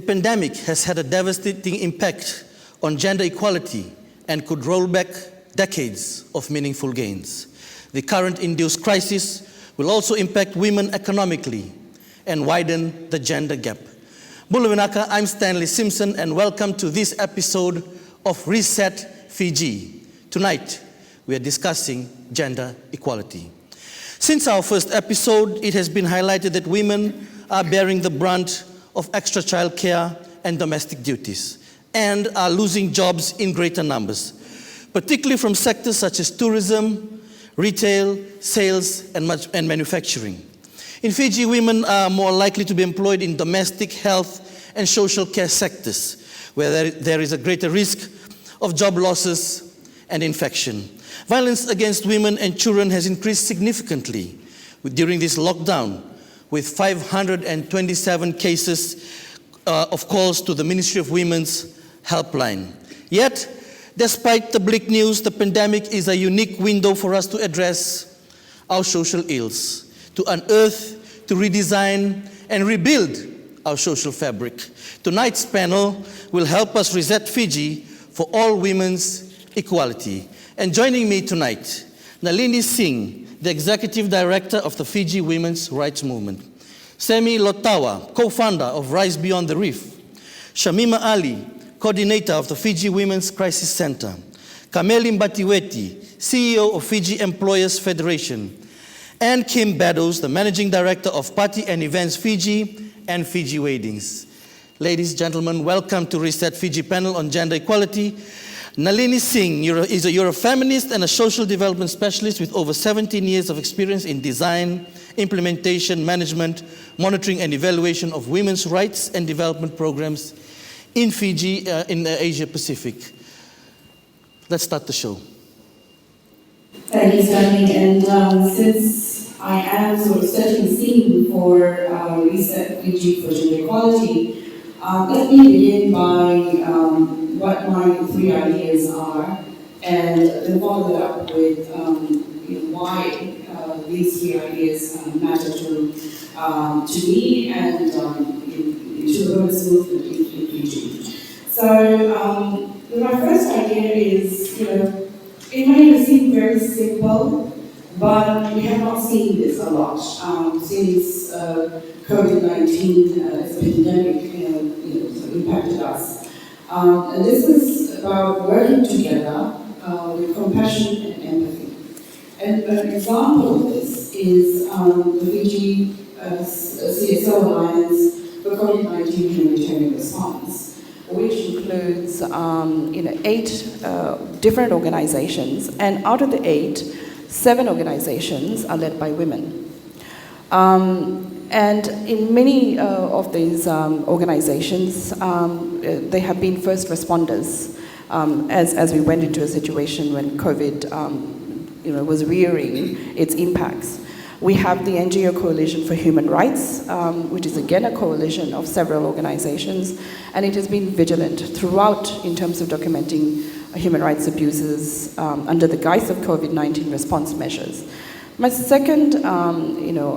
The pandemic has had a devastating impact on gender equality and could roll back decades of meaningful gains. The current induced crisis will also impact women economically and widen the gender gap. Bulawanaka, I'm Stanley Simpson, and welcome to this episode of Reset Fiji. Tonight, we are discussing gender equality. Since our first episode, it has been highlighted that women are bearing the brunt of extra childcare and domestic duties and are losing jobs in greater numbers, particularly from sectors such as tourism, retail, sales, and manufacturing. In Fiji, women are more likely to be employed in domestic, health, and social care sectors, where there is a greater risk of job losses and infection. Violence against women and children has increased significantly during this lockdown, with 527 cases of calls to the Ministry of Women's helpline. Yet, despite the bleak news, the pandemic is a unique window for us to address our social ills, to unearth, to redesign, and rebuild our social fabric. Tonight's panel will help us reset Fiji for all women's equality. And joining me tonight, Nalini Singh, the Executive Director of the Fiji Women's Rights Movement; Semi Lotawa, co-founder of Rise Beyond the Reef; Shamima Ali, coordinator of the Fiji Women's Crisis Center; Kameli Mbatiweti, CEO of Fiji Employers Federation; and Kim Beddoes, the Managing Director of Party and Events Fiji and Fiji Weddings. Ladies, gentlemen, welcome to Reset Fiji panel on gender equality. Nalini Singh you're a feminist and a social development specialist with over 17 years of experience in design, implementation, management, monitoring, and evaluation of women's rights and development programs in Fiji, in the Asia Pacific. Let's start the show. Thank you, Stanley. And since I am sort of setting the scene for Reset Fiji for gender equality, let me begin by what my three ideas are, and then follow that up with why these three ideas matter to me and to the women's movement in Fiji. So my first idea is, it may seem very simple, but we have not seen this a lot since COVID-19 as a pandemic impacted us. And this is about working together with compassion and empathy. And an example of this is the Fiji CSO Alliance for COVID-19 Humanitarian Response, which includes 8 different organizations, and out of the 8, 7 organizations are led by women. And in many of these organizations, they have been first responders as we went into a situation when COVID was rearing its impacts. We have the NGO Coalition for Human Rights, which is again a coalition of several organizations, and it has been vigilant throughout in terms of documenting human rights abuses under the guise of COVID-19 response measures. My second,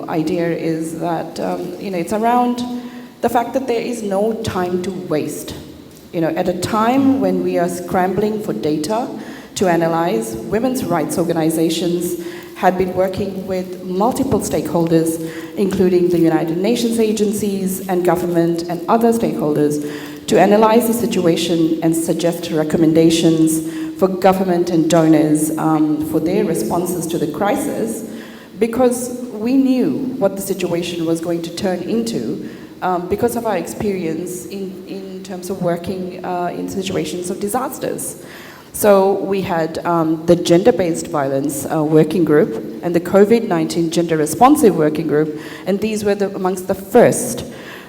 idea is that, it's around the fact that there is no time to waste. At a time when we are scrambling for data to analyze, women's rights organizations had been working with multiple stakeholders, including the United Nations agencies and government and other stakeholders, to analyze the situation and suggest recommendations for government and donors for their responses to the crisis, because we knew what the situation was going to turn into because of our experience in terms of working in situations of disasters. So we had the gender-based violence working group and the COVID-19 gender responsive working group, and these were amongst the first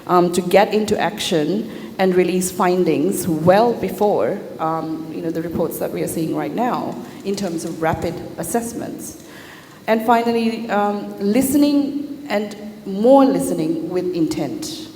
to get into action and release findings well before the reports that we are seeing right now in terms of rapid assessments. And finally, listening, and more listening with intent.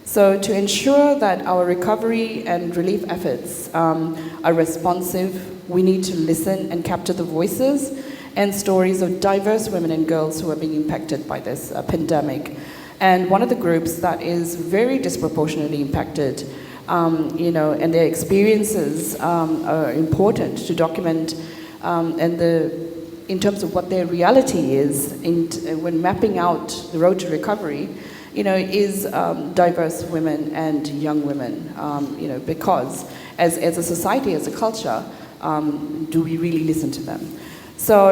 So to ensure that our recovery and relief efforts are responsive, we need to listen and capture the voices and stories of diverse women and girls who are being impacted by this pandemic. And one of the groups that is very disproportionately impacted, and their experiences are important to document, in terms of what their reality is when mapping out the road to recovery, is diverse women and young women, because as a society, as a culture, do we really listen to them? So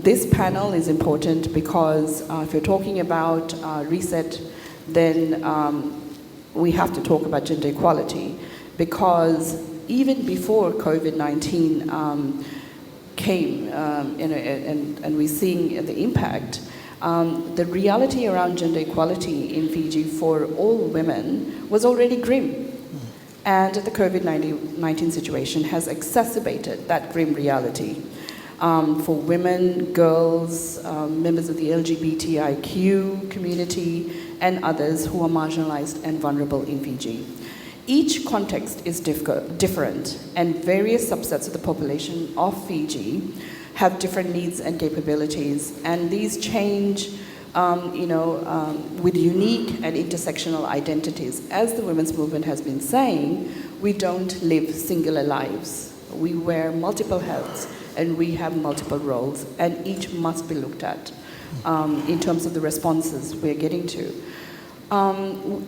this panel is important because if you're talking about reset, then we have to talk about gender equality, because even before COVID-19 came, and we're seeing the impact, the reality around gender equality in Fiji for all women was already grim. And the COVID-19 situation has exacerbated that grim reality. For women, girls, members of the LGBTIQ community, and others who are marginalized and vulnerable in Fiji. Each context is different, and various subsets of the population of Fiji have different needs and capabilities, and these change with unique and intersectional identities. As the women's movement has been saying, we don't live singular lives. We wear multiple hats, and we have multiple roles, and each must be looked at in terms of the responses we're getting to.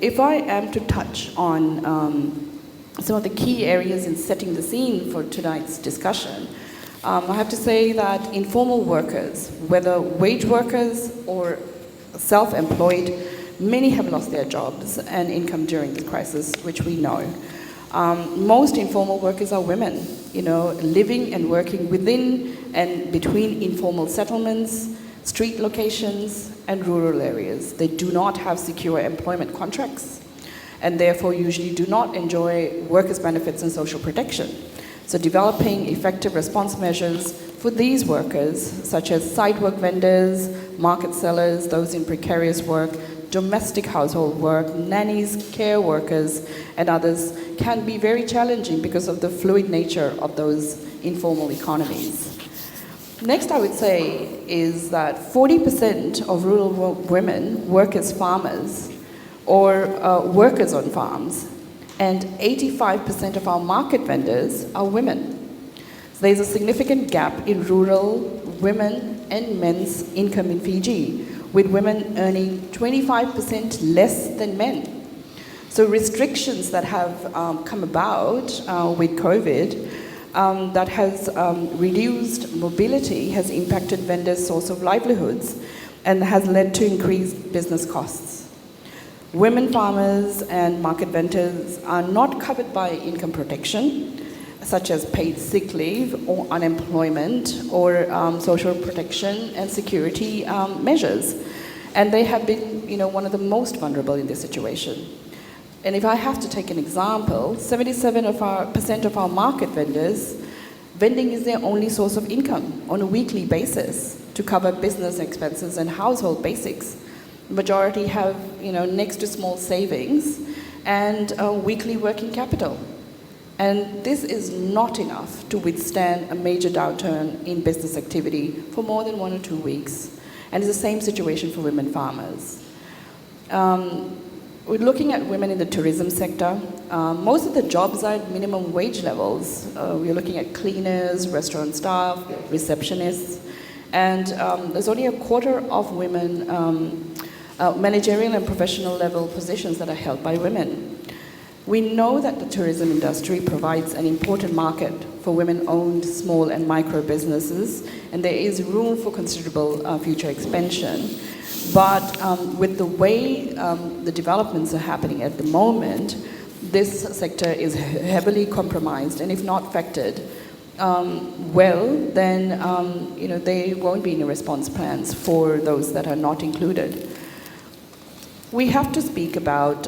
If I am to touch on some of the key areas in setting the scene for tonight's discussion, I have to say that informal workers, whether wage workers or self-employed, many have lost their jobs and income during the crisis, which we know. Most informal workers are women, living and working within and between informal settlements, street locations, and rural areas. They do not have secure employment contracts, and therefore usually do not enjoy workers' benefits and social protection. So developing effective response measures for these workers, such as site work vendors, market sellers, those in precarious work, domestic household work, nannies, care workers, and others, can be very challenging because of the fluid nature of those informal economies. Next, I would say is that 40% of rural women work as farmers or workers on farms, and 85% of our market vendors are women. So there's a significant gap in rural women and men's income in Fiji, with women earning 25% less than men. So restrictions that have come about with COVID that has reduced mobility has impacted vendors' source of livelihoods and has led to increased business costs. Women farmers and market vendors are not covered by income protection, such as paid sick leave or unemployment or social protection and security measures. And they have been, one of the most vulnerable in this situation. And if I have to take an example, 77% of our market vendors, vending is their only source of income on a weekly basis to cover business expenses and household basics. Majority have, next to small savings and weekly working capital. And this is not enough to withstand a major downturn in business activity for more than 1 or 2 weeks. And it's the same situation for women farmers. We're looking at women in the tourism sector. Most of the jobs are at minimum wage levels. We're looking at cleaners, restaurant staff, receptionists, and there's only a quarter of women managerial and professional level positions that are held by women. We know that the tourism industry provides an important market for women-owned small and micro businesses, and there is room for considerable future expansion. But with the way the developments are happening at the moment, this sector is heavily compromised, and if not factored then there won't be any response plans for those that are not included. We have to speak about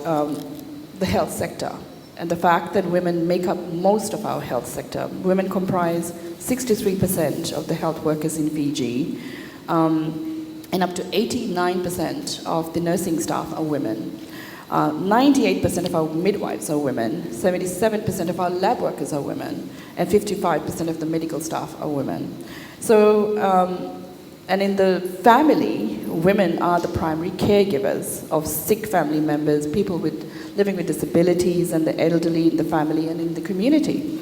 the health sector and the fact that women make up most of our health sector. Women comprise 63% of the health workers in Fiji, and up to 89% of the nursing staff are women. 98% of our midwives are women, 77% of our lab workers are women, and 55% of the medical staff are women. So, and in the family, women are the primary caregivers of sick family members, people living with disabilities, and the elderly in the family and in the community.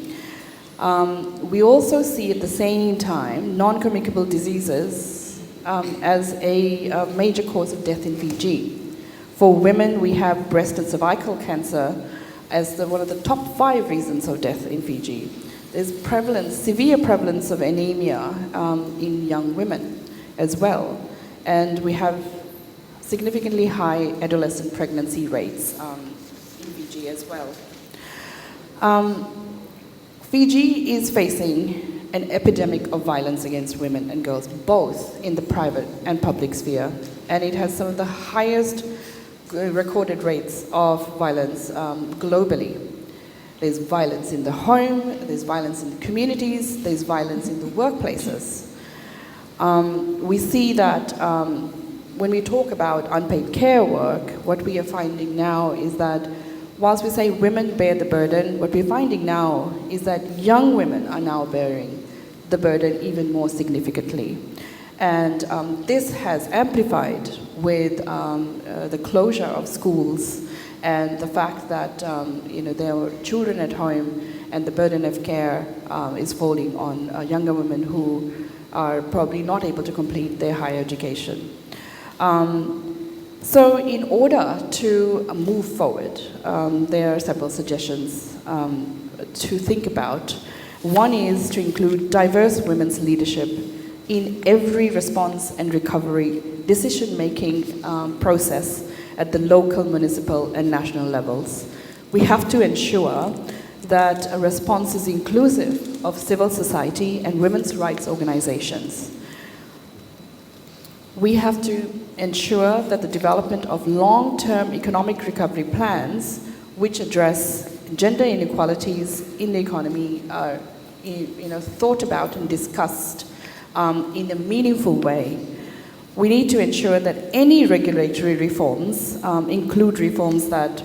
We also see at the same time non-communicable diseases as a major cause of death in Fiji. For women, we have breast and cervical cancer as one of the top 5 reasons of death in Fiji. There's severe prevalence of anemia in young women as well. And we have significantly high adolescent pregnancy rates in Fiji as well. Fiji is facing an epidemic of violence against women and girls, both in the private and public sphere. And it has some of the highest recorded rates of violence globally. There's violence in the home, there's violence in the communities, there's violence in the workplaces. We see that when we talk about unpaid care work, what we are finding now is that whilst we say women bear the burden, what we're finding now is that young women are now bearing the burden even more significantly. And this has amplified with the closure of schools and the fact that there are children at home and the burden of care is falling on younger women who are probably not able to complete their higher education. So in order to move forward, there are several suggestions to think about. One is to include diverse women's leadership in every response and recovery decision-making process at the local, municipal, and national levels. We have to ensure that a response is inclusive of civil society and women's rights organizations. We have to ensure that the development of long-term economic recovery plans which address gender inequalities in the economy are thought about and discussed in a meaningful way. We need to ensure that any regulatory reforms include reforms that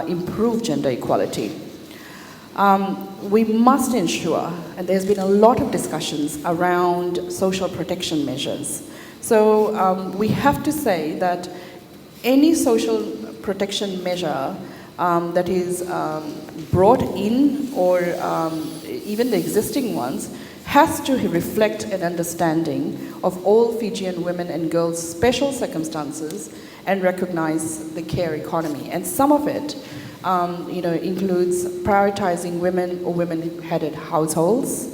improve gender equality. We must ensure, and there's been a lot of discussions around social protection measures. So we have to say that any social protection measure that is brought in, or even the existing ones, has to reflect an understanding of all Fijian women and girls' special circumstances and recognize the care economy. And some of it includes prioritizing women or women-headed households,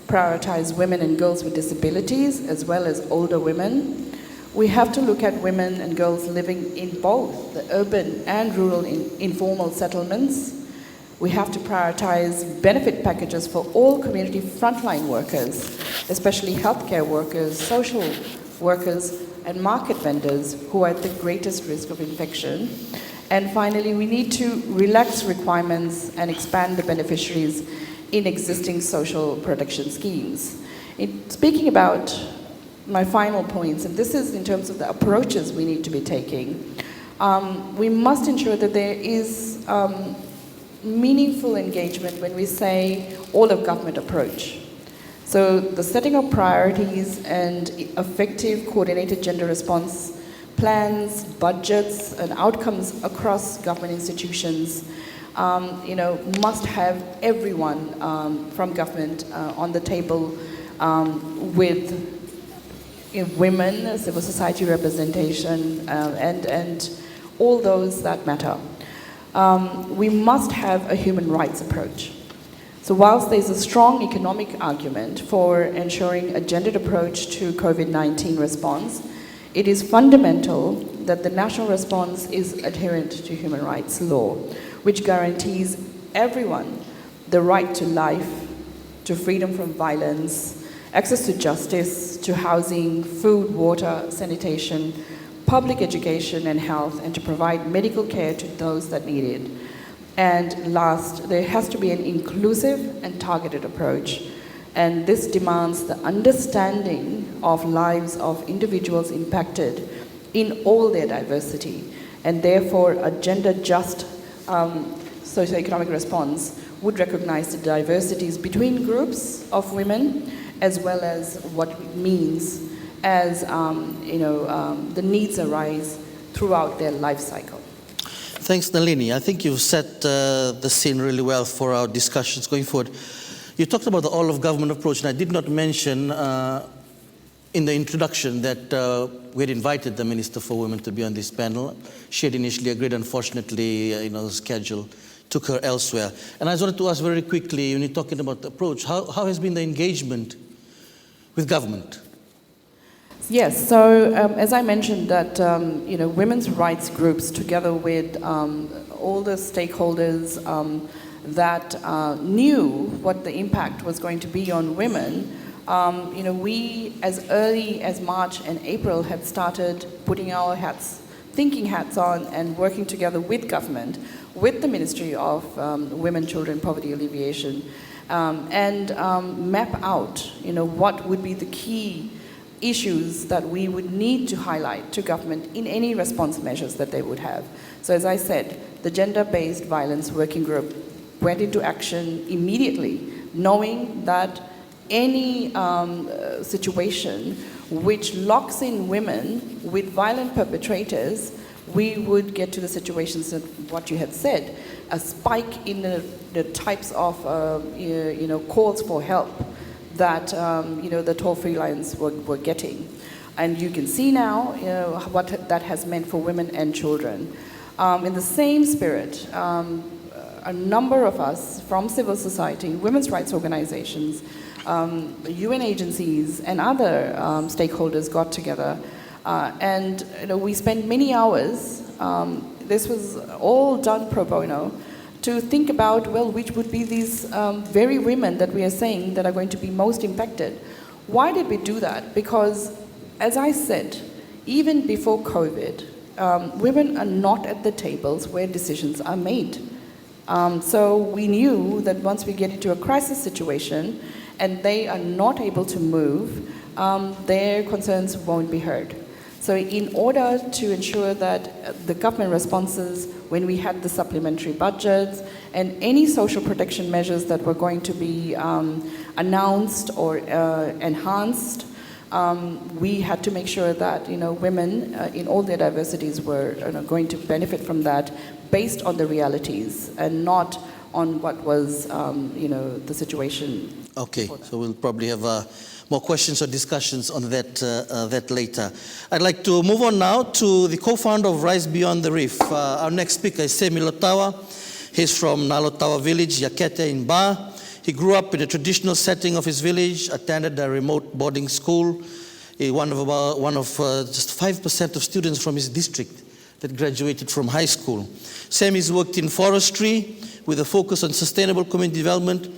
prioritize women and girls with disabilities as well as older women. We have to look at women and girls living in both the urban and rural informal settlements. We have to prioritize benefit packages for all community frontline workers, especially healthcare workers, social workers, and market vendors who are at the greatest risk of infection. And finally, we need to relax requirements and expand the beneficiaries in existing social protection schemes. Speaking about my final points, and this is in terms of the approaches we need to be taking, we must ensure that there is meaningful engagement when we say all of government approach. So the setting of priorities and effective coordinated gender response plans, budgets, and outcomes across government institutions must have everyone from government on the table with women, civil society representation, and all those that matter. We must have a human rights approach. So whilst there's a strong economic argument for ensuring a gendered approach to COVID-19 response, it is fundamental that the national response is adherent to human rights law, which guarantees everyone the right to life, to freedom from violence, access to justice, to housing, food, water, sanitation, public education and health, and to provide medical care to those that need it. And last, there has to be an inclusive and targeted approach. And this demands the understanding of lives of individuals impacted in all their diversity. And therefore, a gender-just socioeconomic response would recognize the diversities between groups of women, as well as what it means as the needs arise throughout their life cycle. Thanks, Nalini. I think you've set the scene really well for our discussions going forward. You talked about the all-of-government approach, and I did not mention in the introduction that we had invited the Minister for Women to be on this panel. She had initially agreed. Unfortunately, the schedule took her elsewhere. And I just wanted to ask very quickly, when you're talking about the approach, how has been the engagement with government? Yes, so as I mentioned that, women's rights groups together with all the stakeholders that knew what the impact was going to be on women, we as early as March and April had started putting our thinking hats on and working together with government, with the Ministry of Women, Children, Poverty Alleviation, and map out, what would be the key issues that we would need to highlight to government in any response measures that they would have. So as I said, the Gender-Based Violence Working Group went into action immediately, knowing that any situation which locks in women with violent perpetrators, we would get to the situations of what you had said, a spike in the types of calls for help that the toll-free lines were getting. And you can see now what that has meant for women and children. In the same spirit, a number of us from civil society, women's rights organizations, UN agencies, and other stakeholders got together. And we spent many hours, this was all done pro bono, to think about, well, which would be these very women that we are saying that are going to be most impacted. Why did we do that? Because, as I said, even before COVID, women are not at the tables where decisions are made. So we knew that once we get into a crisis situation and they are not able to move, their concerns won't be heard. So in order to ensure that the government responses when we had the supplementary budgets and any social protection measures that were going to be announced or enhanced, we had to make sure that women in all their diversities were going to benefit from that based on the realities and not on what was the situation. Okay, so we'll probably have more questions or discussions on that later. I'd like to move on now to the co-founder of Rise Beyond the Reef. Our next speaker is Semi Lotawa. He's from Nalotawa village, Yakete in Ba. He grew up in a traditional setting of his village, attended a remote boarding school, one of just 5% of students from his district that graduated from high school. Semi's worked in forestry with a focus on sustainable community development.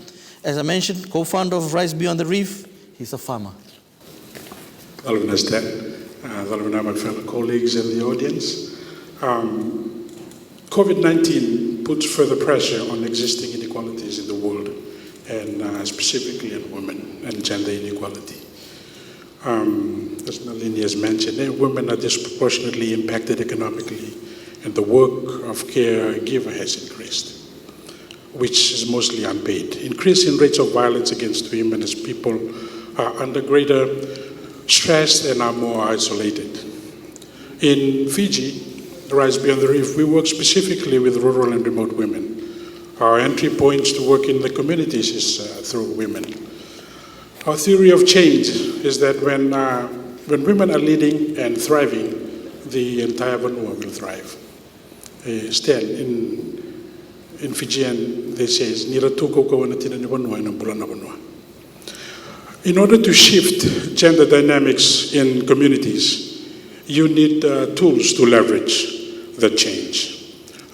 As I mentioned, co-founder of Rise Beyond the Reef. He's a farmer. Hello, my fellow colleagues in the audience. COVID-19 puts further pressure on existing inequalities in the world, and specifically on women and gender inequality. As Nalini has mentioned, women are disproportionately impacted economically, and the work of caregiver has increased, which is mostly unpaid. Increasing rates of violence against women as people are under greater stress and are more isolated. In Fiji, Rise Beyond the Reef, we work specifically with rural and remote women. Our entry points to work in the communities is through women. Our theory of change is that when women are leading and thriving, the entire Vanua will thrive. Still, in Fijian, they say, in order to shift gender dynamics in communities, you need tools to leverage the change.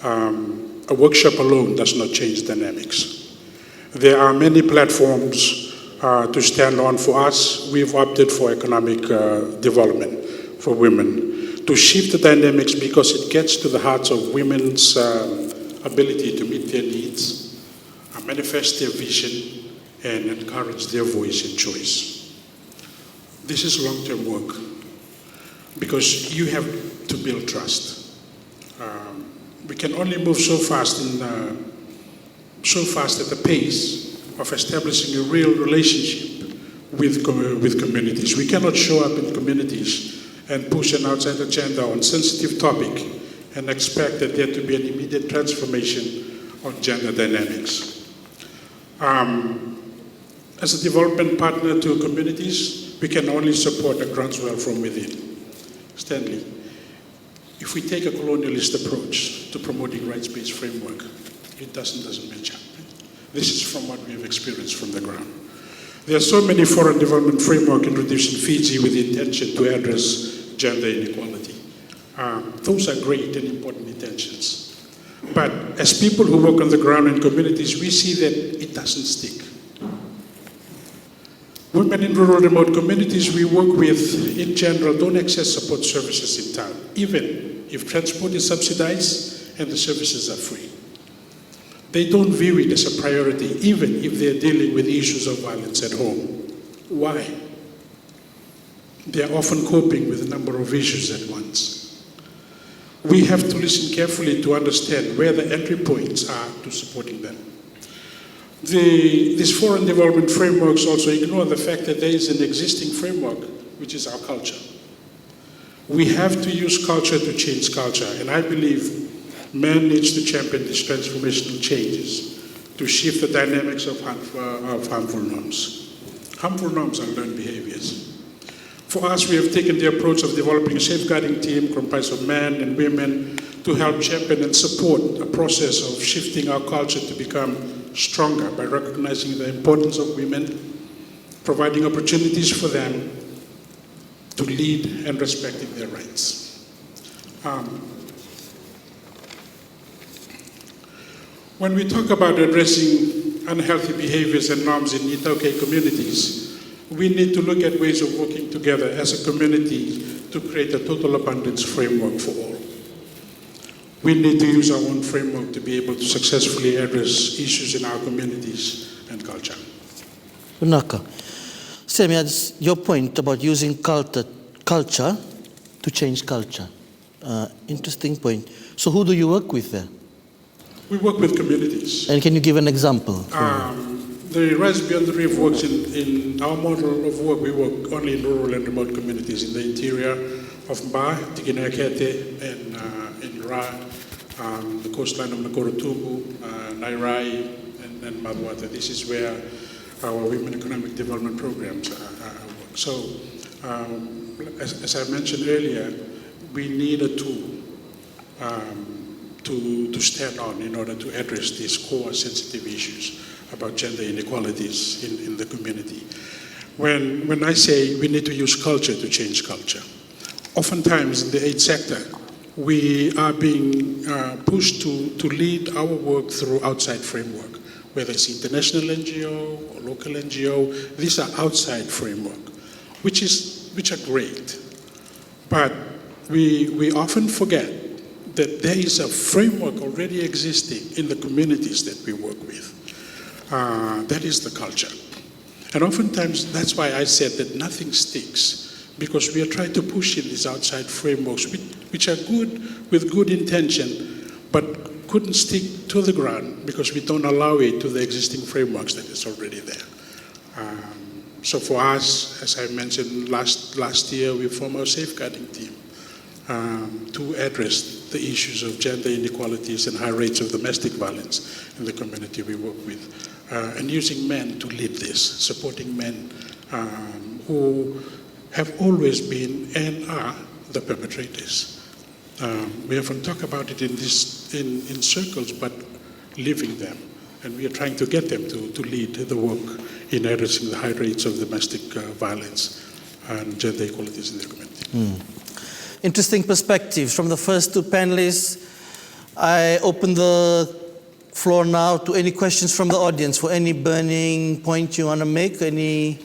A workshop alone does not change dynamics. There are many platforms to stand on for us. We've opted for economic development for women to shift the dynamics because it gets to the hearts of women's ability to meet their needs, manifest their vision, and encourage their voice and choice. This is long-term work because you have to build trust. We can only move so fast at the pace of establishing a real relationship with communities. We cannot show up in communities and push an outside agenda on sensitive topic and expect that there to be an immediate transformation on gender dynamics. As a development partner to communities, we can only support a groundswell from within. Stanley, if we take a colonialist approach to promoting rights-based framework, it doesn't match up. This is from what we have experienced from the ground. There are so many foreign development frameworks introduced in Fiji with the intention to address gender inequality. Those are great and important intentions. But as people who work on the ground in communities, we see that it doesn't stick. Women in rural remote communities we work with, in general, don't access support services in town, even if transport is subsidized and the services are free. They don't view it as a priority, even if they're dealing with issues of violence at home. Why? They're often coping with a number of issues at once. We have to listen carefully to understand where the entry points are to supporting them. These foreign development frameworks also ignore the fact that there is an existing framework, which is our culture. We have to use culture to change culture, and I believe man needs to champion these transformational changes to shift the dynamics of harmful norms. Harmful norms are learned behaviors. For us, we have taken the approach of developing a safeguarding team comprised of men and women to help champion and support a process of shifting our culture to become stronger by recognizing the importance of women, providing opportunities for them to lead and respecting their rights. When we talk about addressing unhealthy behaviors and norms in Itauke communities, we need to look at ways of working together as a community to create a total abundance framework for all. We need to use our own framework to be able to successfully address issues in our communities and culture. Unaka. Sammy, your point about using culture to change culture. Interesting point. So who do you work with there? We work with communities. And can you give an example? The Rise Beyond the Reef works in our model of work. We work only in rural and remote communities in the interior of Mba, Tikinakete, and in Ra, the coastline of Nakorotubu, Nairai, and Madwata. This is where our women economic development programs work. So, as I mentioned earlier, we need a tool to stand on in order to address these core sensitive issues about gender inequalities in the community. When I say we need to use culture to change culture, oftentimes in the aid sector, we are being pushed to lead our work through outside framework, whether it's international NGO or local NGO. These are outside framework, which are great. But we often forget that there is a framework already existing in the communities that we work with. That is the culture. And oftentimes, that's why I said that nothing sticks, because we are trying to push in these outside frameworks, which are good, with good intention, but couldn't stick to the ground because we don't allow it to the existing frameworks that is already there. So for us, as I mentioned last year, we formed our safeguarding team to address the issues of gender inequalities and high rates of domestic violence in the community we work with. And using men to lead this, supporting men who have always been and are the perpetrators. We often talk about it in circles, but living them. And we are trying to get them to lead the work in addressing the high rates of domestic violence and gender equalities in the community. Interesting perspectives from the first two panelists. I open the floor now to any questions from the audience for any burning point you want to make, any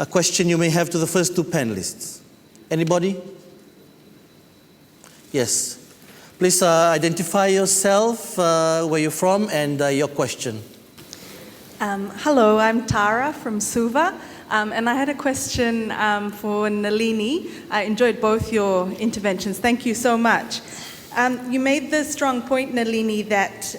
question you may have to the first two panelists. Anybody? Yes. Please identify yourself, where you're from, and your question. Hello, I'm Tara from Suva, and I had a question for Nalini. I enjoyed both your interventions. Thank you so much. You made the strong point, Nalini, that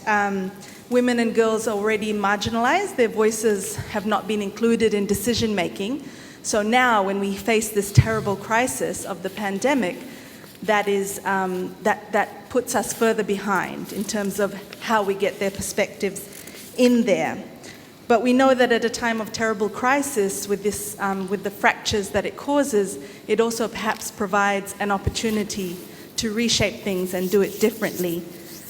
women and girls are already marginalized. Their voices have not been included in decision making. So now when we face this terrible crisis of the pandemic, that puts us further behind in terms of how we get their perspectives in there. But we know that at a time of terrible crisis, with the fractures that it causes, it also perhaps provides an opportunity to reshape things and do it differently.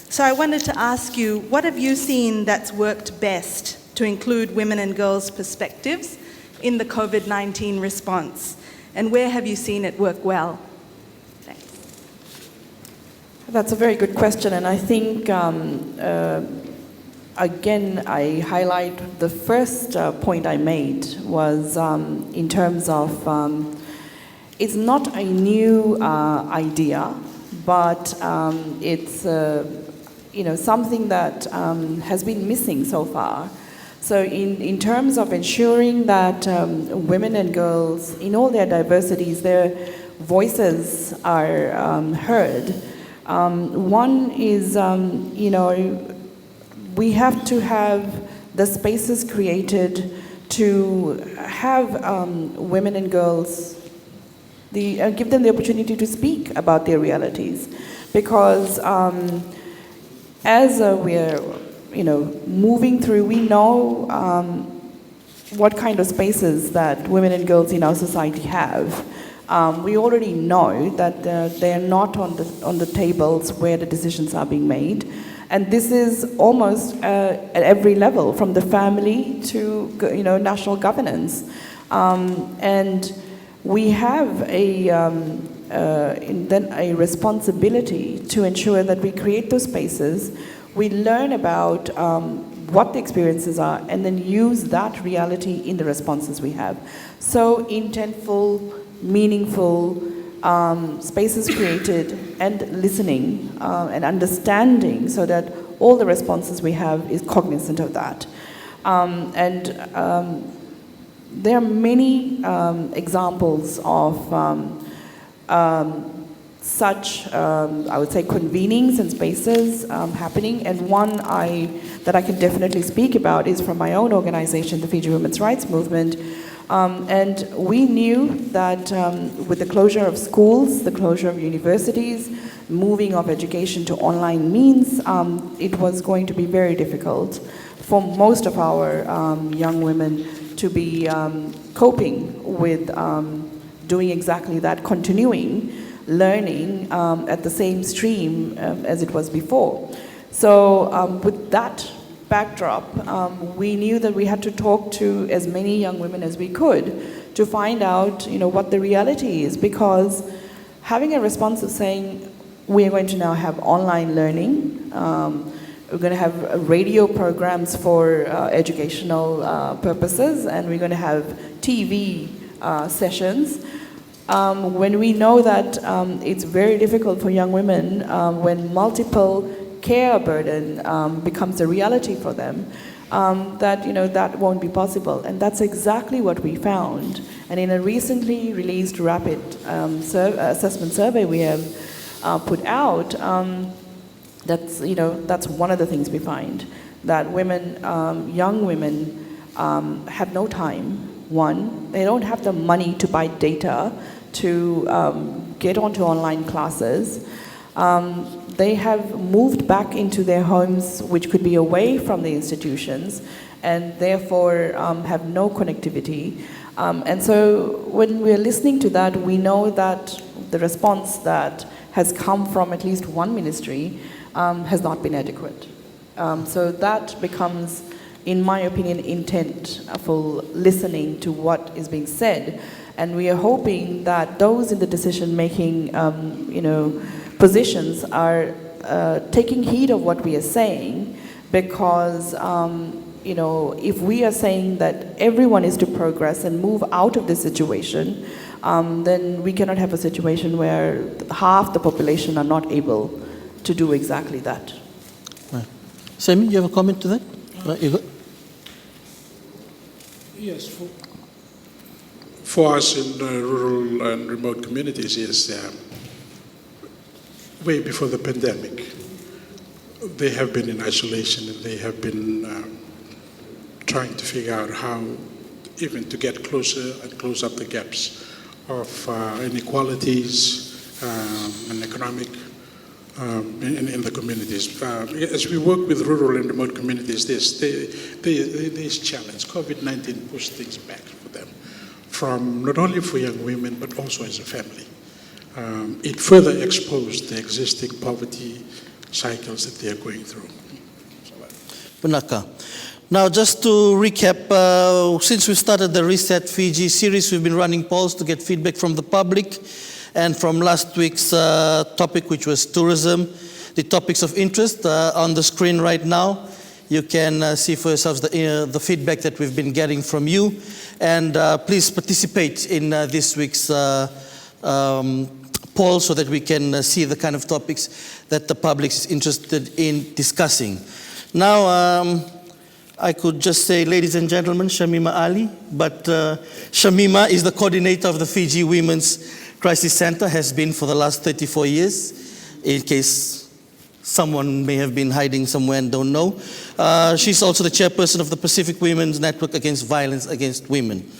So I wanted to ask you, what have you seen that's worked best to include women and girls' perspectives in the COVID-19 response? And where have you seen it work well? Thanks. That's a very good question, and I think again, I highlight the first point I made was in terms of it's not a new idea, but it's something that has been missing so far. So in terms of ensuring that women and girls, in all their diversities, their voices are heard, one is, we have to have the spaces created to have women and girls, give them the opportunity to speak about their realities. Because as we're moving through, we know what kind of spaces that women and girls in our society have. We already know that they're not on the tables where the decisions are being made. And this is almost at every level, from the family to national governance. And we have a responsibility to ensure that we create those spaces, we learn about what the experiences are, and then use that reality in the responses we have. So intentful, meaningful spaces created, and listening and understanding, so that all the responses we have is cognizant of that. There are many examples of such, I would say, convenings and spaces happening, and one that I can definitely speak about is from my own organization, the Fiji Women's Rights Movement. And we knew that with the closure of schools, the closure of universities, moving of education to online means, it was going to be very difficult for most of our young women to be coping with doing exactly that, continuing learning at the same stream as it was before. So with that backdrop, we knew that we had to talk to as many young women as we could to find out, what the reality is, because having a response of saying, we're going to now have online learning, we're going to have radio programs for educational purposes, and we're going to have TV sessions. When we know that it's very difficult for young women when multiple care burden becomes a reality for them, that won't be possible. And that's exactly what we found. And in a recently released rapid assessment survey we have put out, that's one of the things we find, that women, young women, have no time. One, they don't have the money to buy data to get onto online classes. They have moved back into their homes, which could be away from the institutions, and therefore have no connectivity. And so when we're listening to that, we know that the response that has come from at least one ministry has not been adequate. So that becomes, in my opinion, intentful listening to what is being said. And we are hoping that those in the decision-making, positions are taking heed of what we are saying, because, if we are saying that everyone is to progress and move out of this situation, then we cannot have a situation where half the population are not able to do exactly that. Right. Sammy, you have a comment to that? Yes, for us in rural and remote communities, yes, way before the pandemic, they have been in isolation and they have been trying to figure out how even to get closer and close up the gaps of inequalities and economic in the communities. As we work with rural and remote communities, this challenge, COVID-19 pushed things back for them, from not only for young women, but also as a family. It further exposed the existing poverty cycles that they are going through. Punaka. Now, just to recap, since we started the Reset Fiji series, we've been running polls to get feedback from the public. And from last week's topic, which was tourism, the topics of interest on the screen right now, you can see for yourselves the feedback that we've been getting from you. And please participate in this week's poll so that we can see the kind of topics that the public is interested in discussing. Now, I could just say, ladies and gentlemen, Shamima Ali, but Shamima is the coordinator of the Fiji Women's Crisis Center, has been for the last 34 years, in case someone may have been hiding somewhere and don't know. She's also the chairperson of the Pacific Women's Network Against Violence Against Women.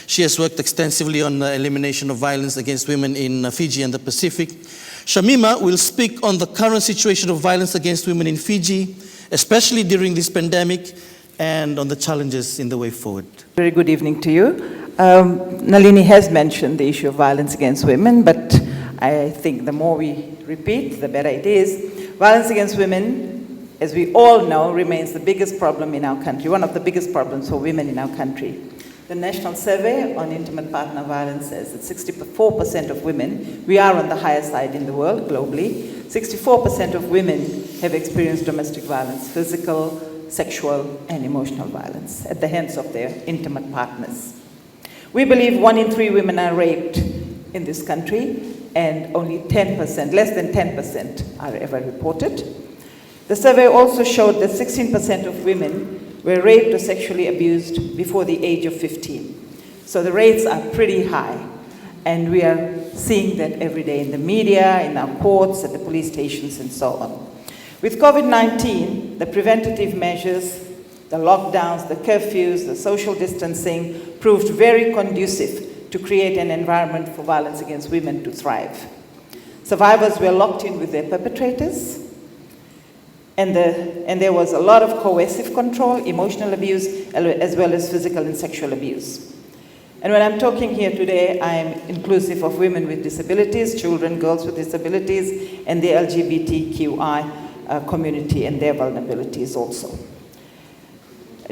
She has worked extensively on the elimination of violence against women in Fiji and the Pacific. Shamima will speak on the current situation of violence against women in Fiji, especially during this pandemic, and on the challenges in the way forward. Very good evening to you. Nalini has mentioned the issue of violence against women, but I think the more we repeat, the better it is. Violence against women, as we all know, remains the biggest problem in our country, one of the biggest problems for women in our country. The National Survey on Intimate Partner Violence says that 64% of women, we are on the higher side in the world globally, 64% of women have experienced domestic violence, physical, sexual, and emotional violence at the hands of their intimate partners. We believe 1 in 3 women are raped in this country, and only 10%, less than 10% are ever reported. The survey also showed that 16% of women were raped or sexually abused before the age of 15. So the rates are pretty high, and we are seeing that every day in the media, in our courts, at the police stations, and so on. With COVID-19, the preventative measures, the lockdowns, the curfews, the social distancing proved very conducive to create an environment for violence against women to thrive. Survivors were locked in with their perpetrators, and there was a lot of coercive control, emotional abuse, as well as physical and sexual abuse. And when I'm talking here today, I'm inclusive of women with disabilities, children, girls with disabilities, and the LGBTQI community and their vulnerabilities also.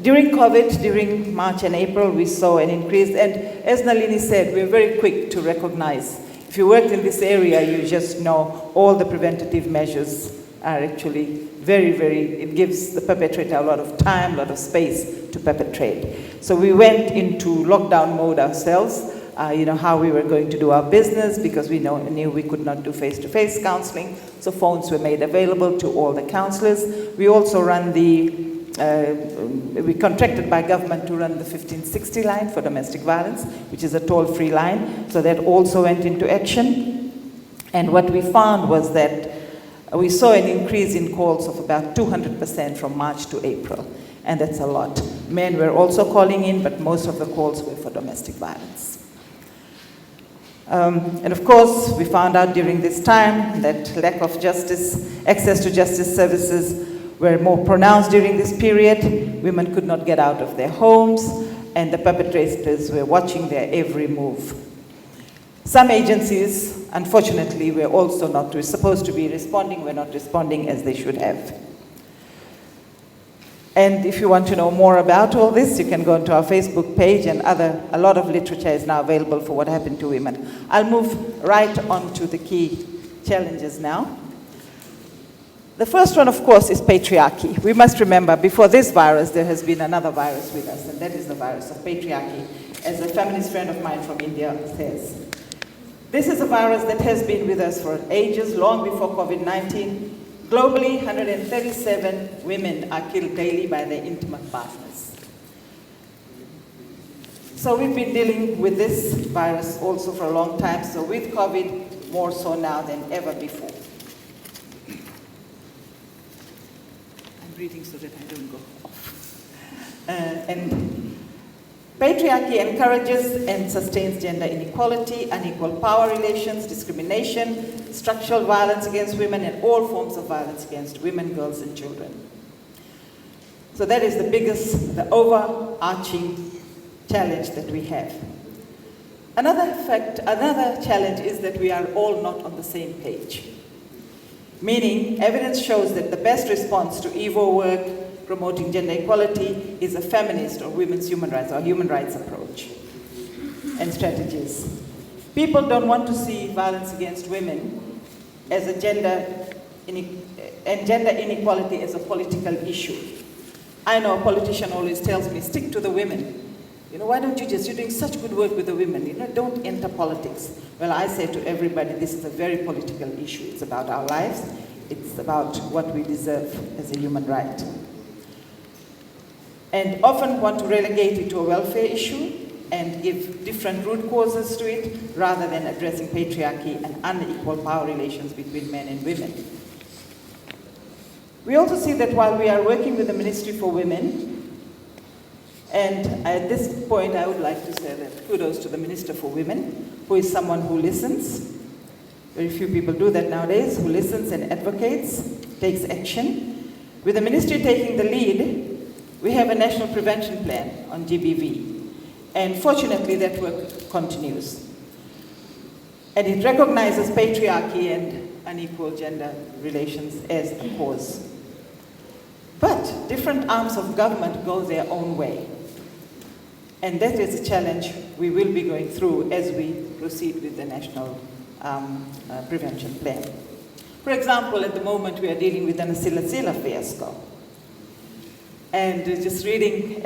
During COVID, during March and April, we saw an increase, and as Nalini said, we're very quick to recognize. If you worked in this area, you just know all the preventative measures are actually it gives the perpetrator a lot of time, a lot of space to perpetrate. So we went into lockdown mode ourselves, how we were going to do our business, because we knew we could not do face-to-face counseling, so phones were made available to all the counselors. We also run we contracted by government to run the 1560 line for domestic violence, which is a toll-free line, so that also went into action. And what we found was that we saw an increase in calls of about 200% from March to April, and that's a lot. Men were also calling in, but most of the calls were for domestic violence. And of course, we found out during this time that lack of justice, access to justice services were more pronounced during this period. Women could not get out of their homes, and the perpetrators were watching their every move. Some agencies, unfortunately, were also were supposed to be responding, were not responding as they should have. And if you want to know more about all this, you can go onto our Facebook page, and a lot of literature is now available for what happened to women. I'll move right on to the key challenges now. The first one, of course, is patriarchy. We must remember, before this virus, there has been another virus with us, and that is the virus of patriarchy, as a feminist friend of mine from India says. This is a virus that has been with us for ages, long before COVID-19. Globally, 137 women are killed daily by their intimate partners. So we've been dealing with this virus also for a long time, so with COVID, more so now than ever before. breathing so that I don't go off. And patriarchy encourages and sustains gender inequality, unequal power relations, discrimination, structural violence against women, and all forms of violence against women, girls, and children. So that is the overarching challenge that we have. Another challenge is that we are all not on the same page. Meaning, evidence shows that the best response to EVO work promoting gender equality is a feminist or women's human rights or human rights approach and strategies. People don't want to see violence against women as a gender inequality as a political issue. I know a politician always tells me, stick to the women. You know, why don't you're doing such good work with the women, don't enter politics. Well, I say to everybody, this is a very political issue. It's about our lives. It's about what we deserve as a human right. And often want to relegate it to a welfare issue and give different root causes to it rather than addressing patriarchy and unequal power relations between men and women. We also see that while we are working with the Ministry for Women, and at this point, I would like to say that kudos to the Minister for Women, who is someone who listens. Very few people do that nowadays, who listens and advocates, takes action. With the ministry taking the lead, we have a national prevention plan on GBV. And fortunately, that work continues. And it recognizes patriarchy and unequal gender relations as a cause. But different arms of government go their own way. And that is a challenge we will be going through as we proceed with the national prevention plan. For example, at the moment we are dealing with an Asilasila fiasco. And just reading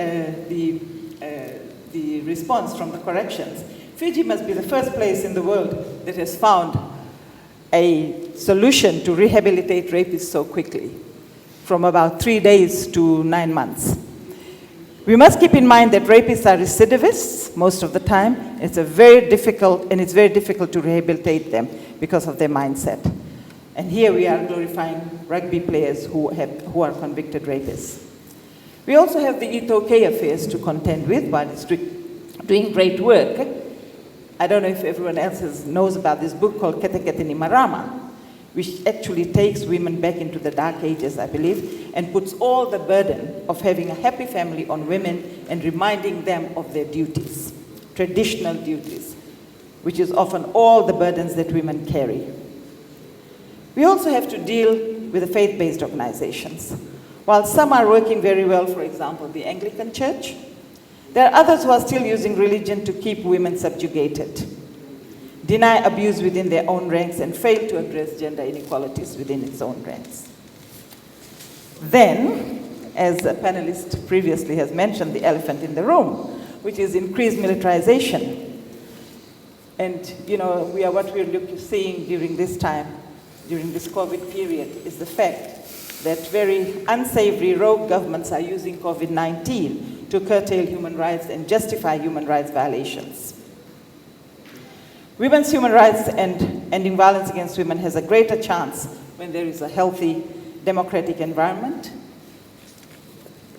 the response from the corrections, Fiji must be the first place in the world that has found a solution to rehabilitate rapists so quickly, from about 3 days to 9 months. We must keep in mind that rapists are recidivists most of the time. It's very difficult to rehabilitate them because of their mindset. And here we are glorifying rugby players who are convicted rapists. We also have the Itoke affairs to contend with while it's doing great work. I don't know if everyone else knows about this book called Kete Kete ni Marama, which actually takes women back into the dark ages, I believe, and puts all the burden of having a happy family on women and reminding them of their duties, traditional duties, which is often all the burdens that women carry. We also have to deal with the faith-based organizations. While some are working very well, for example, the Anglican Church, there are others who are still using religion to keep women subjugated, deny abuse within their own ranks, and fail to address gender inequalities within its own ranks. Then, as a panelist previously has mentioned, the elephant in the room, which is increased militarization. And what we're seeing during this time, during this COVID period, is the fact that very unsavory rogue governments are using COVID-19 to curtail human rights and justify human rights violations. Women's human rights and ending violence against women has a greater chance when there is a healthy democratic environment,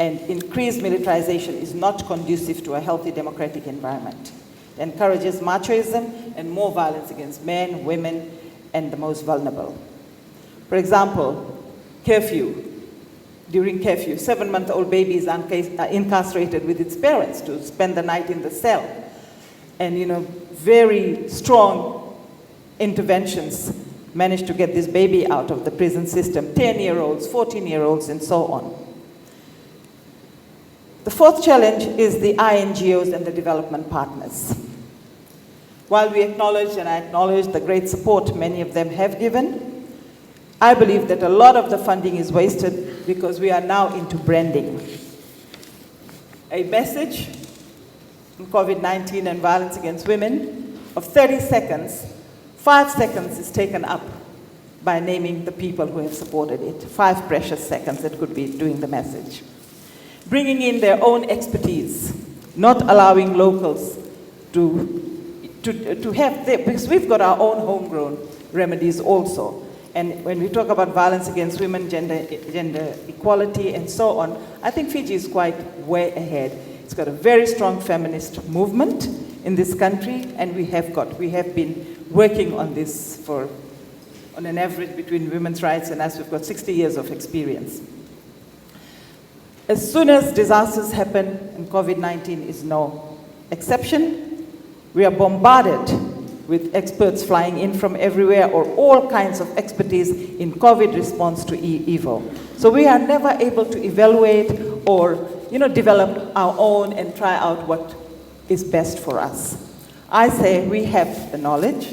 and increased militarization is not conducive to a healthy democratic environment. It encourages machoism and more violence against men, women, and the most vulnerable. For example, curfew. During curfew, 7-month-old babies are incarcerated with its parents to spend the night in the cell. And very strong interventions managed to get this baby out of the prison system, 10-year-olds, 14-year-olds, and so on. The fourth challenge is the INGOs and the development partners. While we acknowledge, and I acknowledge the great support many of them have given, I believe that a lot of the funding is wasted because we are now into branding. A message on COVID-19 and violence against women of 30 seconds, 5 seconds is taken up by naming the people who have supported it. 5 precious seconds that could be doing the message. Bringing in their own expertise, not allowing locals to have, because we've got our own homegrown remedies also. And when we talk about violence against women, gender equality, and so on, I think Fiji is quite way ahead. It's got a very strong feminist movement in this country, and we have been working on this on an average between women's rights and us, we've got 60 years of experience. As soon as disasters happen, and COVID-19 is no exception, we are bombarded with experts flying in from everywhere, or all kinds of expertise in COVID response to evil. So we are never able to evaluate or develop our own and try out what is best for us. I say we have the knowledge,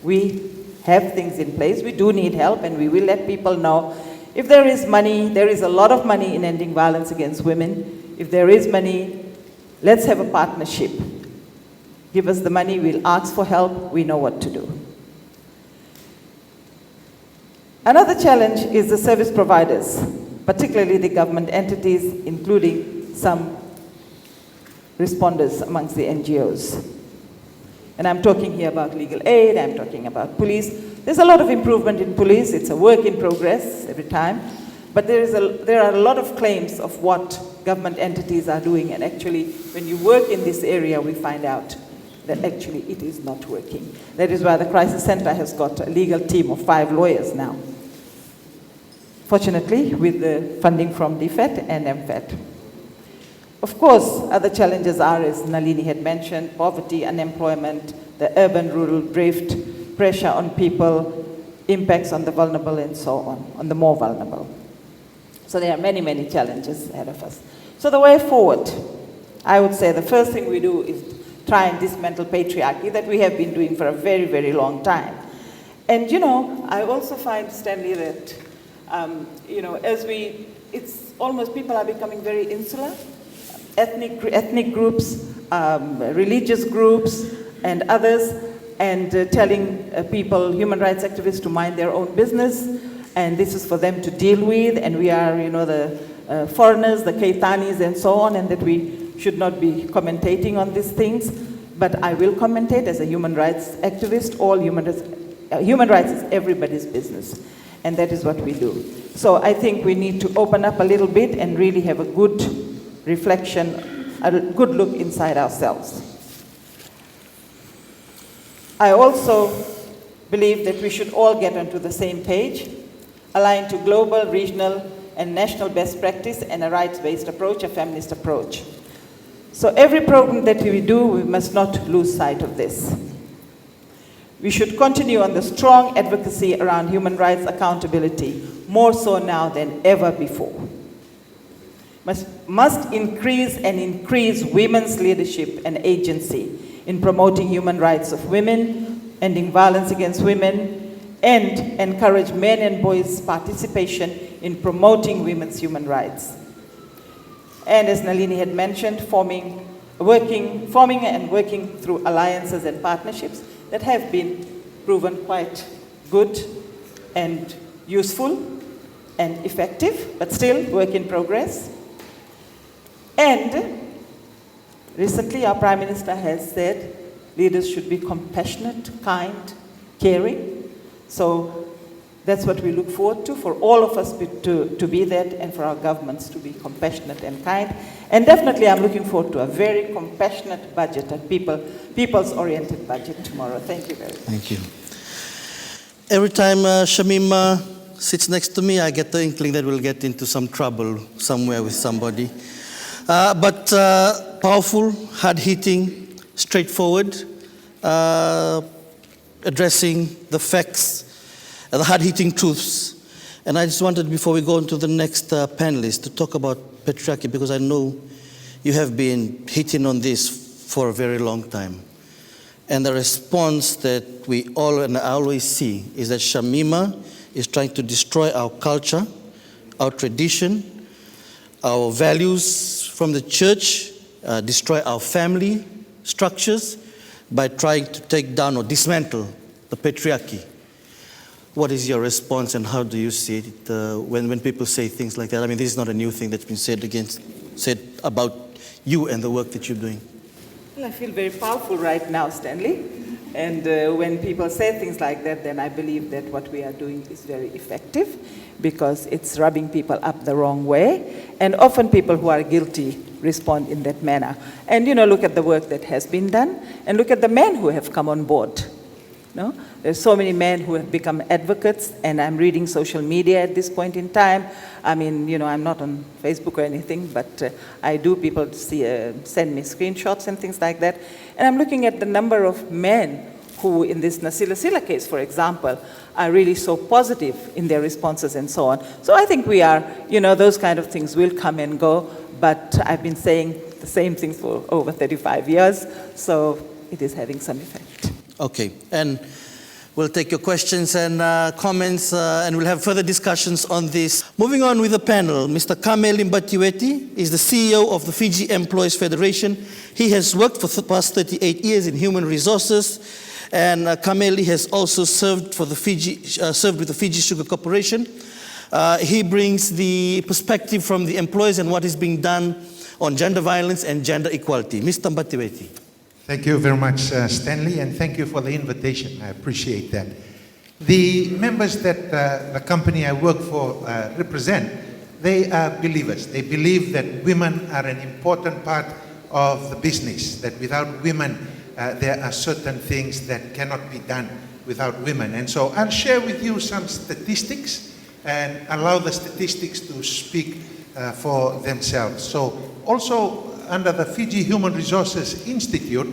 we have things in place, we do need help, and we will let people know. If there is money, there is a lot of money in ending violence against women. If there is money, let's have a partnership. Give us the money, we'll ask for help, we know what to do. Another challenge is the service providers, particularly the government entities, including some responders amongst the NGOs. And I'm talking here about legal aid, I'm talking about police. There's a lot of improvement in police, it's a work in progress every time, but there are a lot of claims of what government entities are doing, and actually when you work in this area we find out that actually it is not working. That is why the Crisis Center has got a legal team of 5 lawyers now. Fortunately, with the funding from DFET and MFET. Of course, other challenges are, as Nalini had mentioned, poverty, unemployment, the urban-rural drift, pressure on people, impacts on the vulnerable, and so on the more vulnerable. So there are many, many challenges ahead of us. So the way forward, I would say the first thing we do is try and dismantle patriarchy that we have been doing for a very, very long time. And I also find, Stanley, that it's almost people are becoming very insular. Ethnic groups, religious groups, and others, and telling people, human rights activists, to mind their own business, and this is for them to deal with, and we are, the foreigners, the Keitanis, and so on, and that we should not be commentating on these things. But I will commentate as a human rights activist. All human rights is everybody's business, and that is what we do. So I think we need to open up a little bit and really have a good reflection, a good look inside ourselves. I also believe that we should all get onto the same page, aligned to global, regional, and national best practice and a rights-based approach, a feminist approach. So every program that we do, we must not lose sight of this. We should continue on the strong advocacy around human rights accountability, more so now than ever before. Must increase women's leadership and agency in promoting human rights of women, ending violence against women, and encourage men and boys' participation in promoting women's human rights. And as Nalini had mentioned, forming and working through alliances and partnerships that have been proven quite good and useful and effective, but still work in progress. And recently our Prime Minister has said leaders should be compassionate, kind, caring. So that's what we look forward to, for all of us to be that, and for our governments to be compassionate and kind. And definitely I'm looking forward to a very compassionate budget, a people's-oriented budget tomorrow. Thank you very much. Thank you. Every time Shamima sits next to me, I get the inkling that we'll get into some trouble somewhere with somebody. But powerful, hard-hitting, straightforward, addressing the facts, the hard-hitting truths. And I just wanted, before we go into the next panelist, to talk about patriarchy, because I know you have been hitting on this for a very long time. And the response that we all and I always see is that Shamima is trying to destroy our culture, our tradition, our values from the church, destroy our family structures by trying to take down or dismantle the patriarchy. What is your response, and how do you see it when people say things like that? I mean, this is not a new thing that's been said about you and the work that you're doing. Well, I feel very powerful right now, Stanley. And when people say things like that, then I believe that what we are doing is very effective because it's rubbing people up the wrong way. And often people who are guilty respond in that manner. And, look at the work that has been done and look at the men who have come on board. No? There's so many men who have become advocates, and I'm reading social media at this point in time. I mean, I'm not on Facebook or anything, but I do. People send me screenshots and things like that. And I'm looking at the number of men who, in this Nasilasila case, for example, are really so positive in their responses and so on. So I think we are, those kind of things will come and go, but I've been saying the same thing for over 35 years, so it is having some effect. Okay, and we'll take your questions and comments, and we'll have further discussions on this. Moving on with the panel, Mr. Kameli Mbatiweti is the CEO of the Fiji Employees Federation. He has worked for the past 38 years in human resources, and Kameli has also served with the Fiji Sugar Corporation. He brings the perspective from the employees and what is being done on gender violence and gender equality. Mr. Mbatiweti. Thank you very much, Stanley, and thank you for the invitation. I appreciate that. The members that the company I work for represent, they are believers. They believe that women are an important part of the business, that without women, there are certain things that cannot be done without women. And so I'll share with you some statistics and allow the statistics to speak for themselves. So also, under the Fiji Human Resources Institute,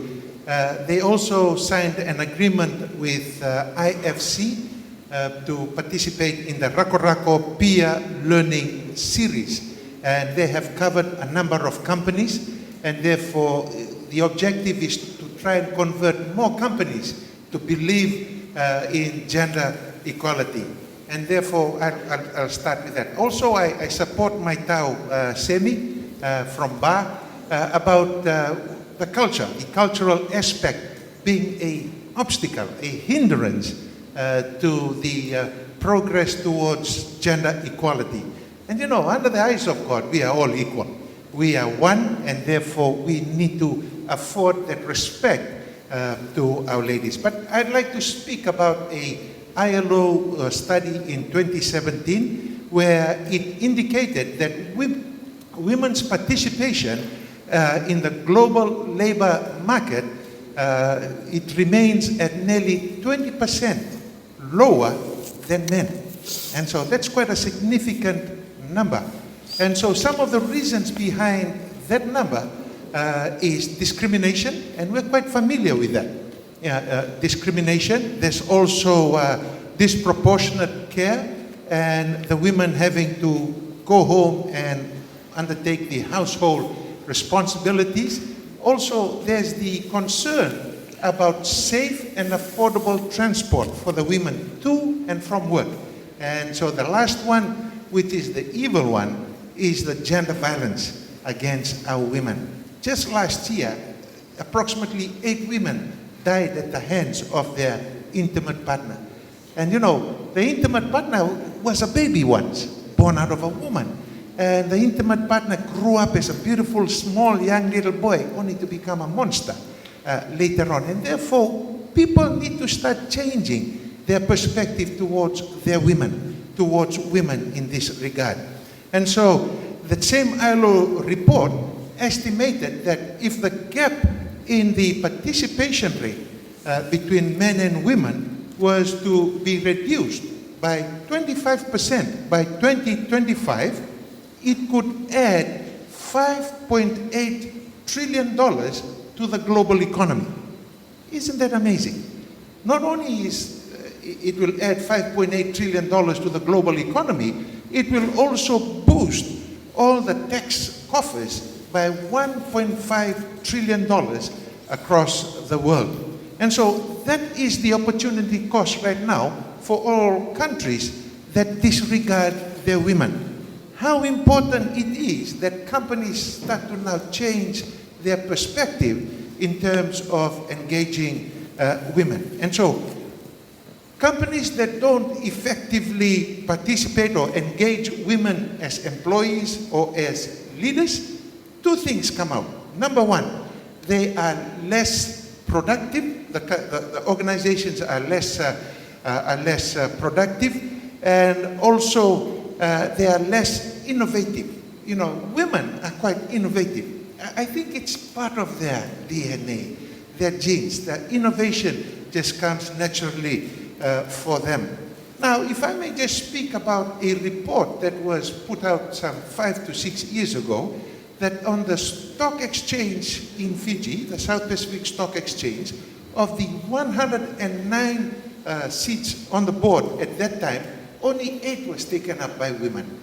they also signed an agreement with IFC to participate in the Rako Rako Peer Learning Series. And they have covered a number of companies, and therefore the objective is to try and convert more companies to believe in gender equality. And therefore, I'll start with that. Also, I support my Tau Semi from Ba, about the culture, the cultural aspect being an obstacle, a hindrance to the progress towards gender equality. And under the eyes of God, we are all equal. We are one, and therefore we need to afford that respect to our ladies. But I'd like to speak about a ILO study in 2017 where it indicated that women's participation in the global labor market, it remains at nearly 20% lower than men. And so that's quite a significant number. And so some of the reasons behind that number is discrimination, and we're quite familiar with that. Discrimination, there's also disproportionate care, and the women having to go home and undertake the household responsibilities. Also, there's the concern about safe and affordable transport for the women to and from work. And so the last one, which is the evil one, is the gender violence against our women. Just last year, approximately 8 women died at the hands of their intimate partner. And the intimate partner was a baby once, born out of a woman. And the intimate partner grew up as a beautiful, small, young little boy, only to become a monster later on. And therefore, people need to start changing their perspective towards their women, towards women in this regard. And so, the same ILO report estimated that if the gap in the participation rate between men and women was to be reduced by 25% by 2025, it could add $5.8 trillion to the global economy. Isn't that amazing? Not only it will add $5.8 trillion to the global economy, it will also boost all the tax coffers by $1.5 trillion across the world. And so that is the opportunity cost right now for all countries that disregard their women. How important it is that companies start to now change their perspective in terms of engaging women. And so companies that don't effectively participate or engage women as employees or as leaders, 2 things come out. Number one, they are less productive the organizations are less productive, and also they are less innovative. You know, women are quite innovative. I think it's part of their DNA, their genes. Their innovation just comes naturally for them. Now, if I may just speak about a report that was put out some 5 to 6 years ago, that on the stock exchange in Fiji, the South Pacific Stock Exchange, of the 109 seats on the board at that time, only 8 was taken up by women.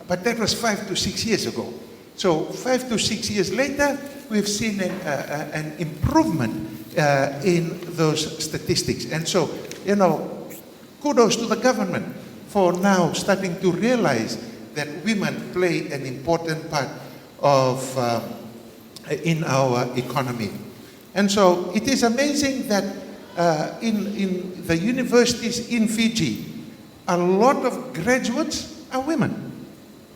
But that was 5 to 6 years ago. So 5 to 6 years later, we've seen an improvement in those statistics. And so, you know, kudos to the government for now starting to realize that women play an important part in our economy. And so it is amazing that in the universities in Fiji, a lot of graduates are women.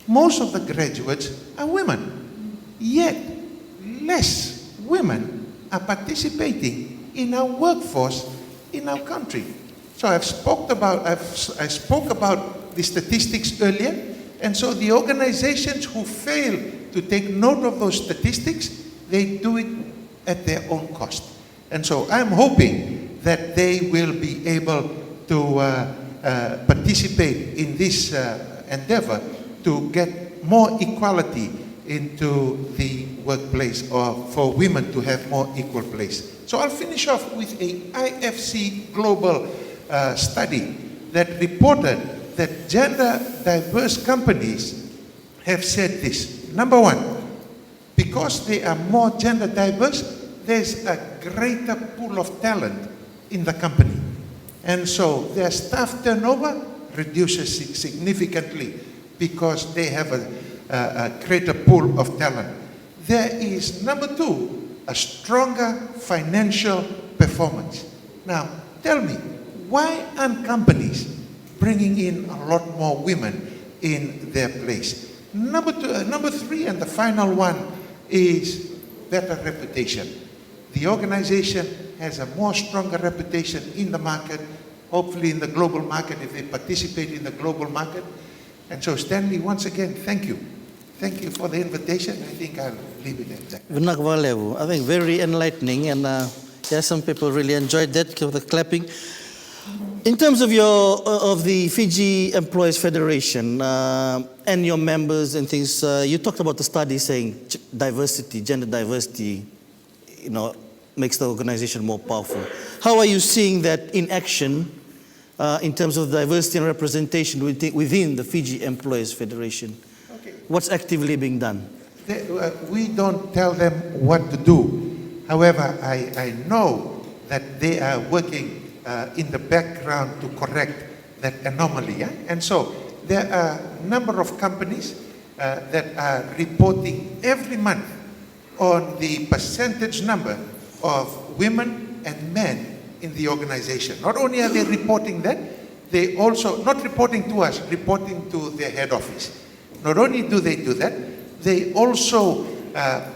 Most of the graduates are women. Yet, less women are participating in our workforce in our country. So I spoke about the statistics earlier, and so the organizations who fail to take note of those statistics, they do it at their own cost. And so I'm hoping that they will be able to participate in this endeavor to get more equality into the workplace, or for women to have more equal place. So I'll finish off with a IFC global study that reported that gender diverse companies have said this. Number one, because they are more gender diverse, there's a greater pool of talent in the company. And so their staff turnover reduces significantly because they have a greater pool of talent. There is, number two, a stronger financial performance. Now, tell me, why aren't companies bringing in a lot more women in their place? Number three, and the final one, is better reputation. The organization has a more stronger reputation in the market, hopefully in the global market if they participate in the global market. And so, Stanley, once again, thank you. Thank you for the invitation. I think I'll leave it at that. I think very enlightening, and some people really enjoyed that, the clapping. In terms of the Fiji Employees Federation and your members and things, you talked about the study saying diversity, gender diversity, makes the organization more powerful. How are you seeing that in action in terms of diversity and representation within the Fiji Employees Federation? Okay. What's actively being done? We don't tell them what to do. However, I know that they are working in the background to correct that anomaly. Yeah? And so there are a number of companies that are reporting every month on the percentage number of women and men in the organization. Not only are they reporting that, they also, not reporting to us, reporting to their head office. Not only do they do that, they also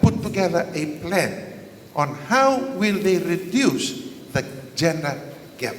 put together a plan on how will they reduce the gender gap.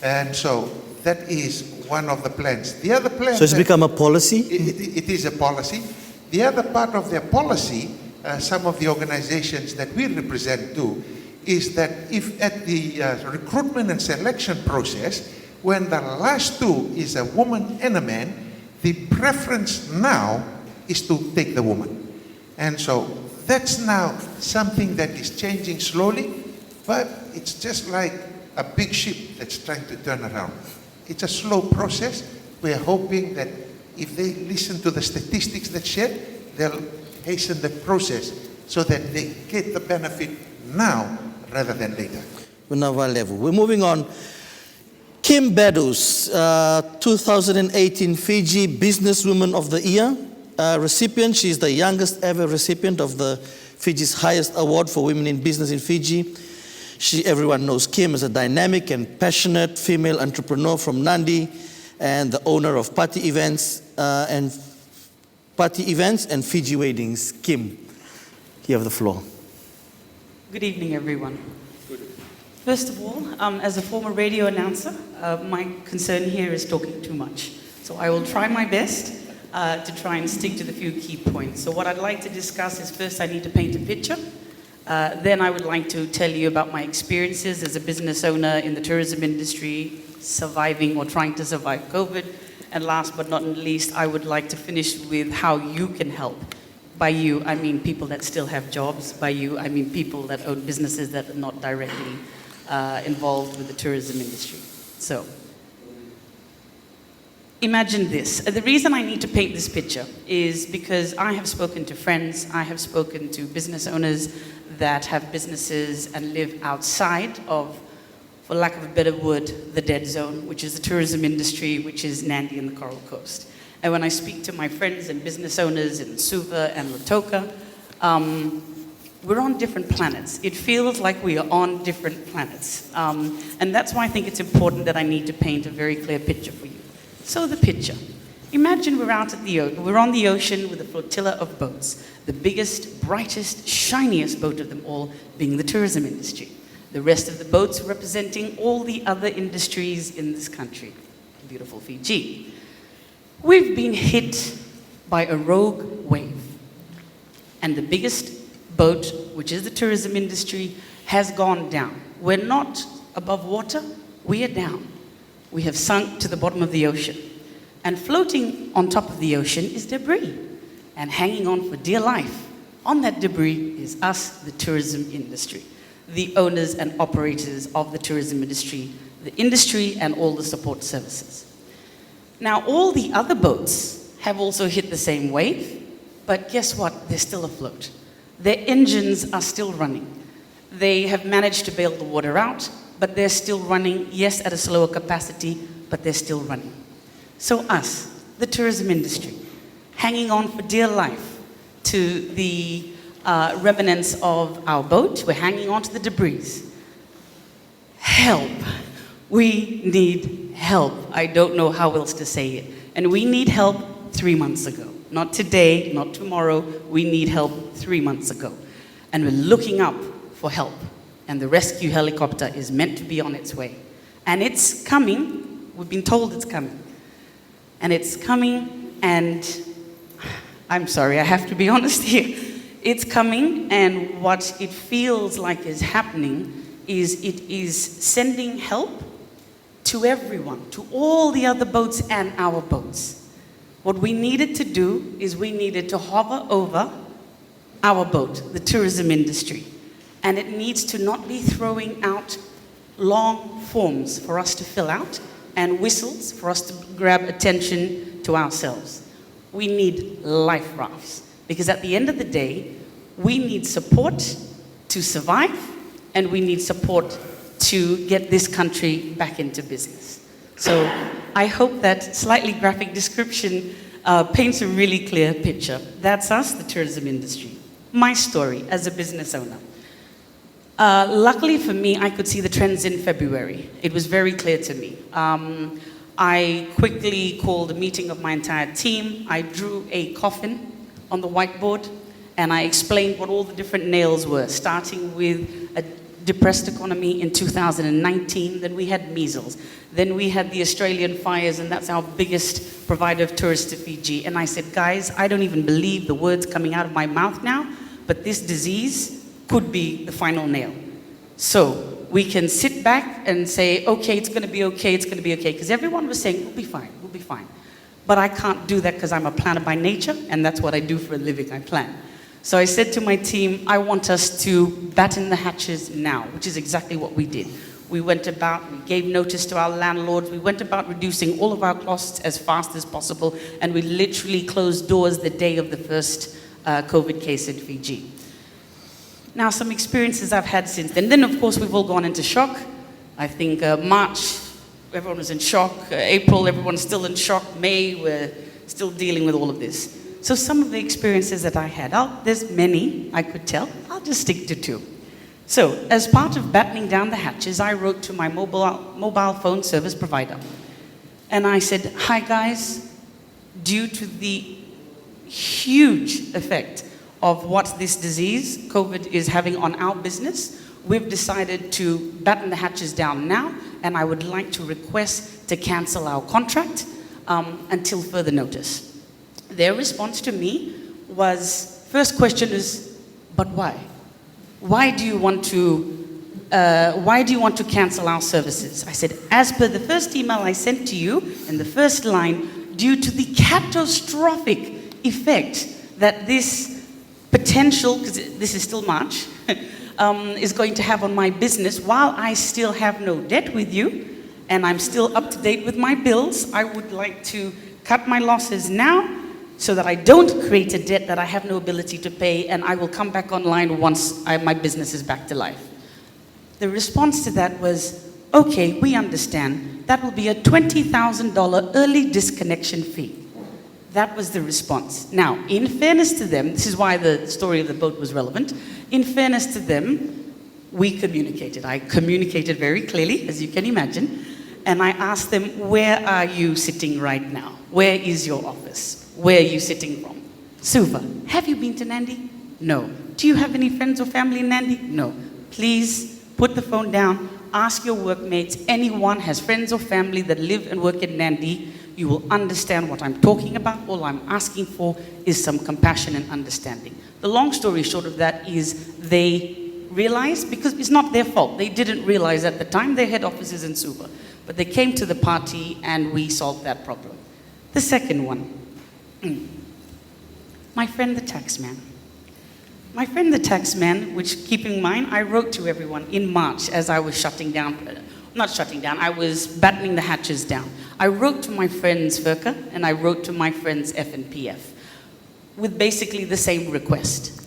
And so that is one of the plans. The other plan... So it's become a policy? It is a policy. The other part of their policy, some of the organizations that we represent do, is that if at the recruitment and selection process, when the last two is a woman and a man, the preference now is to take the woman. And so that's now something that is changing slowly, but it's just like a big ship that's trying to turn around. It's a slow process. We're hoping that if they listen to the statistics that shared, they'll hasten the process so that they get the benefit now rather than later. We're moving on. Kim Beddoes, 2018 Fiji Businesswoman of the Year recipient. She's the youngest ever recipient of the Fiji's highest award for women in business in Fiji. Everyone knows Kim as a dynamic and passionate female entrepreneur from Nandi and the owner of Party Events and Fiji Weddings. Kim, you have the floor. Good evening, everyone. First of all, as a former radio announcer, my concern here is talking too much. So I will try my best to try and stick to the few key points. So what I'd like to discuss is, first I need to paint a picture. Then I would like to tell you about my experiences as a business owner in the tourism industry, surviving or trying to survive COVID. And last but not least, I would like to finish with how you can help. By you, I mean people that still have jobs. By you, I mean people that own businesses that are not directly involved with the tourism industry. So, imagine this. The reason I need to paint this picture is because I have spoken to friends, I have spoken to business owners that have businesses and live outside of, for lack of a better word, the dead zone, which is the tourism industry, which is Nandi and the Coral Coast. And when I speak to my friends and business owners in Suva and Lautoka, we're on different planets. It feels like we are on different planets. And that's why I think it's important that I need to paint a very clear picture for you. So the picture. Imagine we're out at the ocean. We're on the ocean with a flotilla of boats. The biggest, brightest, shiniest boat of them all being the tourism industry. The rest of the boats representing all the other industries in this country. Beautiful Fiji. We've been hit by a rogue wave. And the biggest boat, which is the tourism industry, has gone down. We're not above water, we are down. We have sunk to the bottom of the ocean. And floating on top of the ocean is debris. And hanging on for dear life on that debris is us, the tourism industry. The owners and operators of the tourism industry and all the support services. Now, all the other boats have also hit the same wave, but guess what? They're still afloat. Their engines are still running. They have managed to bail the water out, but they're still running, yes, at a slower capacity, but they're still running. So us, the tourism industry, hanging on for dear life to the remnants of our boat, we're hanging on to the debris. Help. We need help. I don't know how else to say it. And we need help 3 months ago. Not today, not tomorrow. We need help 3 months ago. And we're looking up for help. And the rescue helicopter is meant to be on its way. And it's coming. We've been told it's coming. And it's coming, and I'm sorry, I have to be honest here. It's coming, and what it feels like is happening is it is sending help to everyone, to all the other boats and our boats. What we needed to do is we needed to hover over our boat, the tourism industry. And it needs to not be throwing out long forms for us to fill out and whistles for us to grab attention to ourselves. We need life rafts, because at the end of the day, we need support to survive, and we need support to get this country back into business. So I hope that slightly graphic description paints a really clear picture. That's us, the tourism industry. My story as a business owner. Luckily for me, I could see the trends in February. It was very clear to me. I quickly called a meeting of my entire team. I drew a coffin on the whiteboard, and I explained what all the different nails were, starting with a depressed economy in 2019, then we had measles, then we had the Australian fires, and that's our biggest provider of tourists to Fiji. And I said, guys, I don't even believe the words coming out of my mouth now, but this disease could be the final nail. So we can sit back and say, okay, it's gonna be okay, it's gonna be okay, because everyone was saying, we'll be fine, we'll be fine. But I can't do that because I'm a planner by nature, and that's what I do for a living, I plan. So I said to my team, I want us to batten the hatches now, which is exactly what we did. We went about, we gave notice to our landlords, we went about reducing all of our costs as fast as possible, and we literally closed doors the day of the first COVID case in Fiji. Now, some experiences I've had since then. Then, of course, we've all gone into shock. I think March, everyone was in shock. April, everyone's still in shock. May, we're still dealing with all of this. So some of the experiences that I had, there's many I could tell. I'll just stick to two. So, as part of battening down the hatches, I wrote to my mobile phone service provider. And I said, hi guys, due to the huge effect of what this disease, COVID, is having on our business, we've decided to batten the hatches down now, and I would like to request to cancel our contract until further notice. Their response to me was, first question is, but why? Why do you want to cancel our services? I said, as per the first email I sent to you, in the first line, due to the catastrophic effect that this potential, because this is still March, is going to have on my business, while I still have no debt with you, and I'm still up to date with my bills, I would like to cut my losses now, so that I don't create a debt that I have no ability to pay, and I will come back online once my business is back to life. The response to that was, okay, we understand. That will be a $20,000 early disconnection fee. That was the response. Now, in fairness to them, this is why the story of the boat was relevant. In fairness to them, we communicated. I communicated very clearly, as you can imagine, and I asked them, where are you sitting right now? Where is your office? Where are you sitting from? Suva, have you been to Nandi? No. Do you have any friends or family in Nandi? No. Please put the phone down, ask your workmates, anyone has friends or family that live and work in Nandi, you will understand what I'm talking about. All I'm asking for is some compassion and understanding. The long story short of that is they realized, because it's not their fault, they didn't realize at the time their head office is in Suva, but they came to the party and we solved that problem. The second one. My friend the taxman. My friend the taxman, which keep in mind, I wrote to everyone in March as I was I was battening the hatches down. I wrote to my friends FERCA and I wrote to my friends FNPF with basically the same request.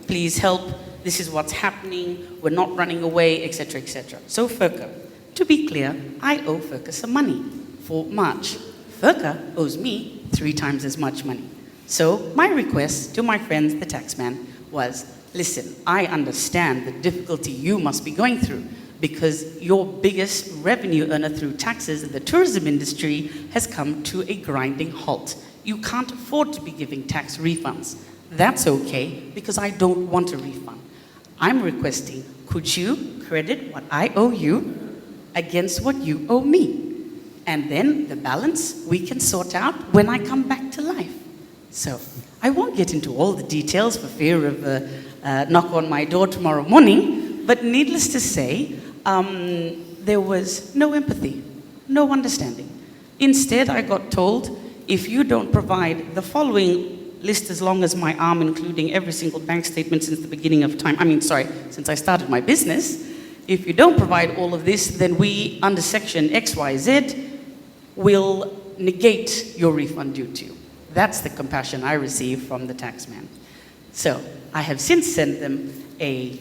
Please help, this is what's happening, we're not running away, etc., etc. So FERCA, to be clear, I owe FERCA some money for March. FERCA owes me 3 times as much money. So my request to my friends, the taxman, was, listen, I understand the difficulty you must be going through because your biggest revenue earner through taxes in the tourism industry has come to a grinding halt. You can't afford to be giving tax refunds. That's okay because I don't want a refund. I'm requesting, could you credit what I owe you against what you owe me? And then the balance we can sort out when I come back to life. So I won't get into all the details for fear of a knock on my door tomorrow morning, but needless to say, there was no empathy, no understanding. Instead, I got told, if you don't provide the following list as long as my arm, including every single bank statement since the beginning of time, since I started my business, if you don't provide all of this, then we, under section XYZ, will negate your refund due to you. That's the compassion I received from the taxman. So I have since sent them a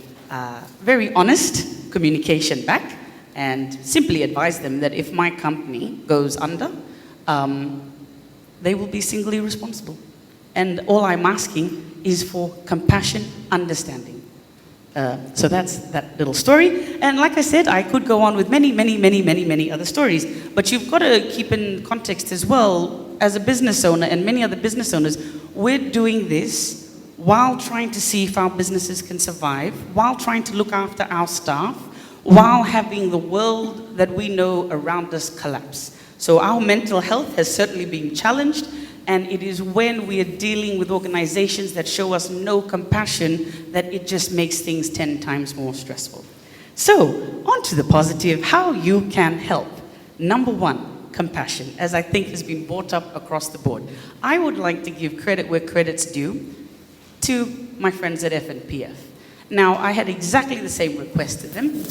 very honest communication back and simply advised them that if my company goes under, they will be singly responsible. And all I'm asking is for compassion, understanding. So that's that little story. And like I said, I could go on with many other stories. But you've got to keep in context as well, as a business owner and many other business owners, we're doing this while trying to see if our businesses can survive, while trying to look after our staff, while having the world that we know around us collapse. So our mental health has certainly been challenged, and it is when we are dealing with organizations that show us no compassion that it just makes things 10 times more stressful. So, on to the positive, how you can help. Number 1, compassion, as I think has been brought up across the board. I would like to give credit where credit's due to my friends at FNPF. Now, I had exactly the same request to them,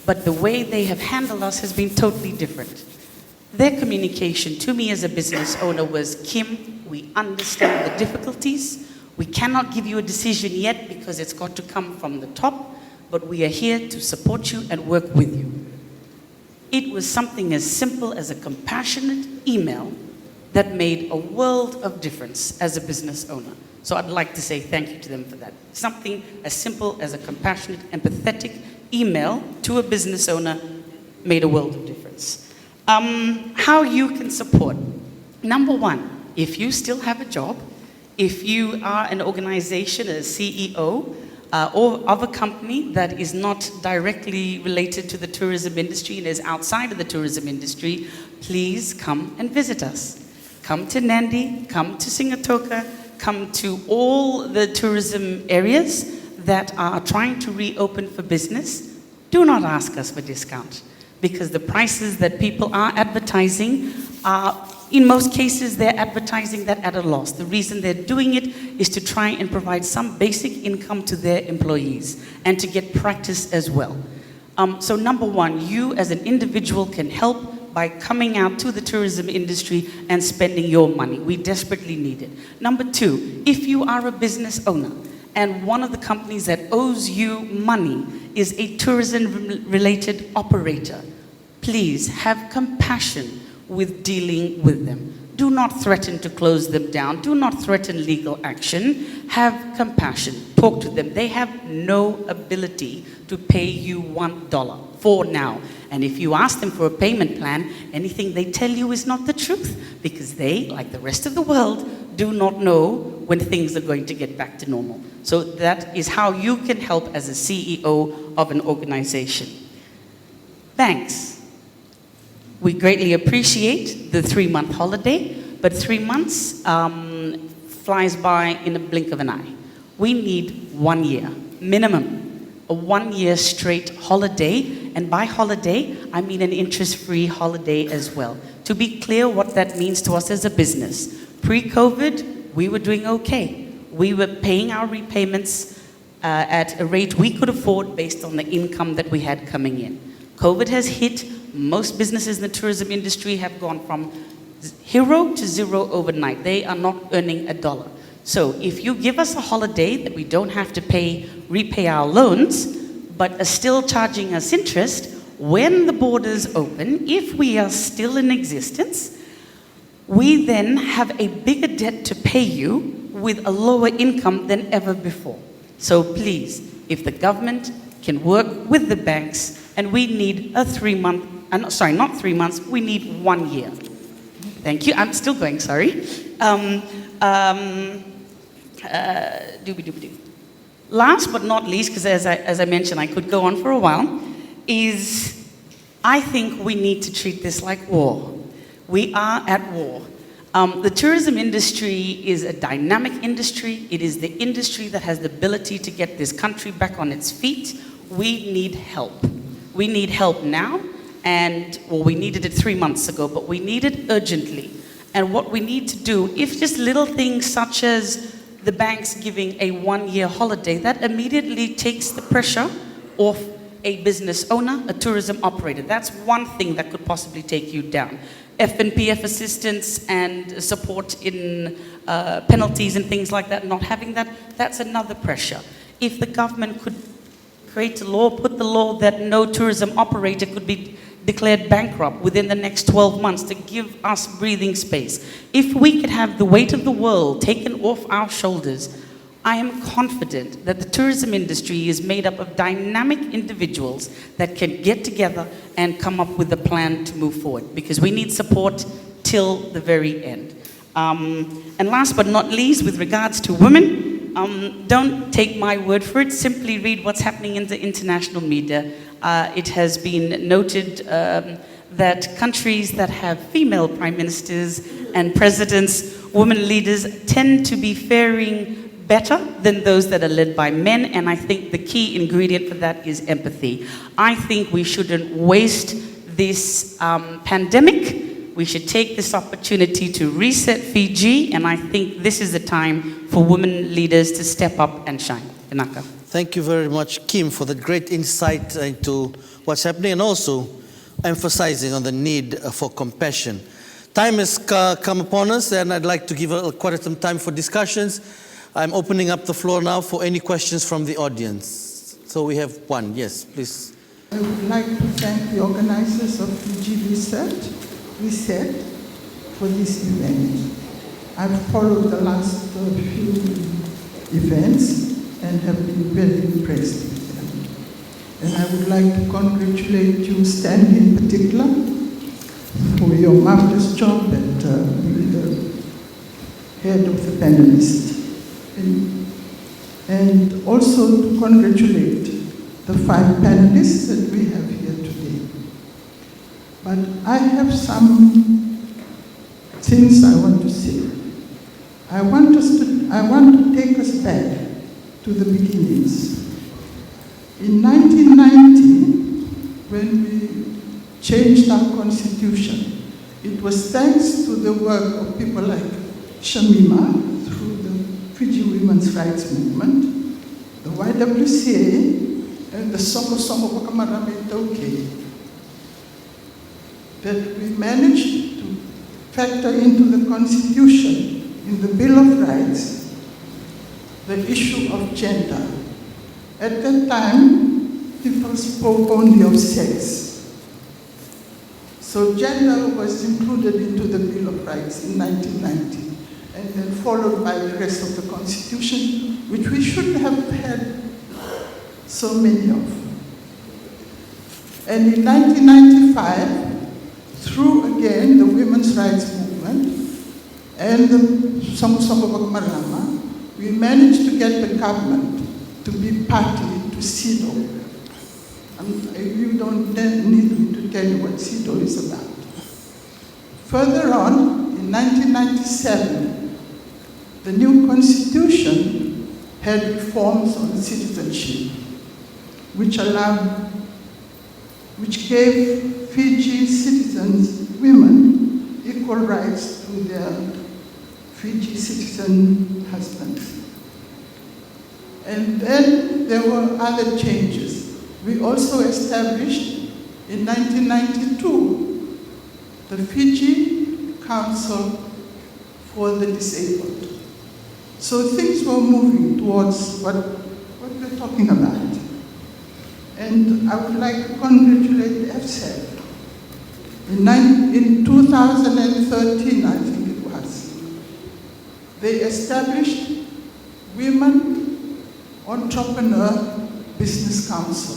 but the way they have handled us has been totally different. Their communication to me as a business owner was, Kim, we understand the difficulties. We cannot give you a decision yet because it's got to come from the top, but we are here to support you and work with you. It was something as simple as a compassionate email that made a world of difference as a business owner. So I'd like to say thank you to them for that. Something as simple as a compassionate, empathetic email to a business owner made a world of difference. How you can support. Number 1, if you still have a job, if you are an organization, a CEO, or of a company that is not directly related to the tourism industry and is outside of the tourism industry, please come and visit us. Come to Nandi, come to Singatoka, come to all the tourism areas that are trying to reopen for business. Do not ask us for discount, because the prices that people are advertising are, in most cases, they're advertising that at a loss. The reason they're doing it is to try and provide some basic income to their employees and to get practice as well. So number one, you as an individual can help by coming out to the tourism industry and spending your money. We desperately need it. Number two, if you are a business owner and one of the companies that owes you money is a tourism-related operator, please have compassion with dealing with them. Do not threaten to close them down. Do not threaten legal action. Have compassion. Talk to them. They have no ability to pay you $1 for now. And if you ask them for a payment plan, anything they tell you is not the truth, because they, like the rest of the world, do not know when things are going to get back to normal. So that is how you can help as a CEO of an organization. Banks. We greatly appreciate the 3-month holiday, but 3 months flies by in a blink of an eye. We need 1 year, minimum, a 1 year straight holiday, and by holiday, I mean an interest-free holiday as well. To be clear what that means to us as a business. Pre-COVID, we were doing okay. We were paying our repayments at a rate we could afford based on the income that we had coming in. COVID has hit. Most businesses in the tourism industry have gone from hero to zero overnight. They are not earning $1. So if you give us a holiday that we don't have to repay our loans, but are still charging us interest, when the borders open, if we are still in existence, we then have a bigger debt to pay you with a lower income than ever before. So please, if the government can work with the banks, and we need a 3-month, sorry, not 3 months, we need 1 year. Thank you, I'm still going, sorry. Last but not least, because as I mentioned, I could go on for a while, is I think we need to treat this like war. We are at war. The tourism industry is a dynamic industry. It is the industry that has the ability to get this country back on its feet. We need help. We need help now, and, well, we needed it 3 months ago, but we need it urgently. And what we need to do, if just little things such as the banks giving a 1 year holiday, that immediately takes the pressure off a business owner, a tourism operator. That's one thing that could possibly take you down. F&PF assistance and support in penalties and things like that, not having that, that's another pressure. If the government could create a law, put the law that no tourism operator could be declared bankrupt within the next 12 months to give us breathing space. If we could have the weight of the world taken off our shoulders, I am confident that the tourism industry is made up of dynamic individuals that can get together and come up with a plan to move forward, because we need support till the very end. And last but not least, with regards to women, don't take my word for it, simply read what's happening in the international media. It has been noted that countries that have female prime ministers and presidents, women leaders, tend to be faring better than those that are led by men, and I think the key ingredient for that is empathy. I think we shouldn't waste this pandemic. We should take this opportunity to reset Fiji, and I think this is the time for women leaders to step up and shine. Inaka. Thank you very much, Kim, for the great insight into what's happening and also emphasizing on the need for compassion. Time has come upon us, and I'd like to give quite some time for discussions. I'm opening up the floor now for any questions from the audience. So we have one. Yes, please. I would like to thank the organizers of Fiji Reset for this event. I've followed the last few events and have been very impressed with them. And I would like to congratulate you, Stan, in particular, for your marvelous job at being the head of the panelists. And and also to congratulate the 5 panelists that we have here today. But I have some things I want to say. I want to take us back to the beginnings. In 1990, when we changed our constitution, it was thanks to the work of people like Shamima through the Fiji Women's Rights Movement, the YWCA, and the Songo Songo Wakamarame Tauke, that we managed to factor into the Constitution, in the Bill of Rights, the issue of gender. At that time, people spoke only of sex. So gender was included into the Bill of Rights in 1990, and then followed by the rest of the Constitution, which we shouldn't have had so many of. And in 1995, through again the women's rights movement and the Songo Marama, we managed to get the government to be party to CEDAW. You don't need me to tell you what CEDAW is about. Further on, in 1997, the new constitution had reforms on citizenship, which gave Fiji citizens, women, equal rights to their Fiji citizen husbands. And then there were other changes. We also established in 1992 the Fiji Council for the Disabled. So things were moving towards what we're talking about. And I would like to congratulate FSEC. In 2013, I think it was, they established Women Entrepreneur Business Council,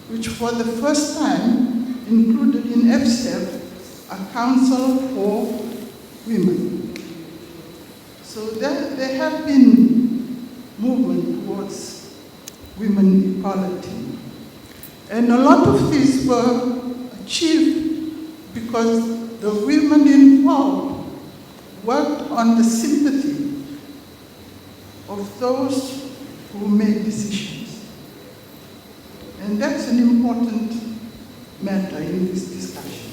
which for the first time included in FSEC a council for women. So there have been movement towards women equality. And a lot of these were achieved because the women involved worked on the sympathy of those who make decisions. And that's an important matter in this discussion.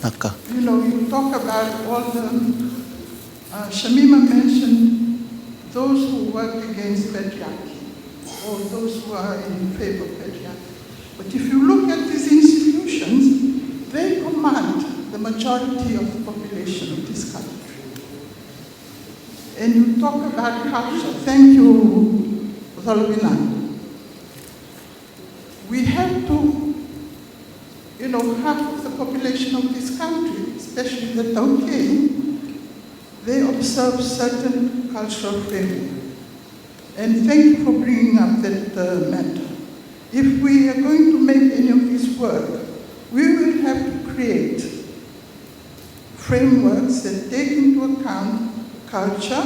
Okay. You know, you talk about all the, Shamima mentioned those who work against patriarchy, or those who are in favor of patriarchy. But if you look at these institutions, they command the majority of the population of this country. And you talk about culture. Thank you, Zolwina. We have to, you know, half of the population of this country, especially the Tauke, they observe certain cultural framework. And thank you for bringing up that matter. If we are going to make any of this work, we will have to create frameworks that take into account culture,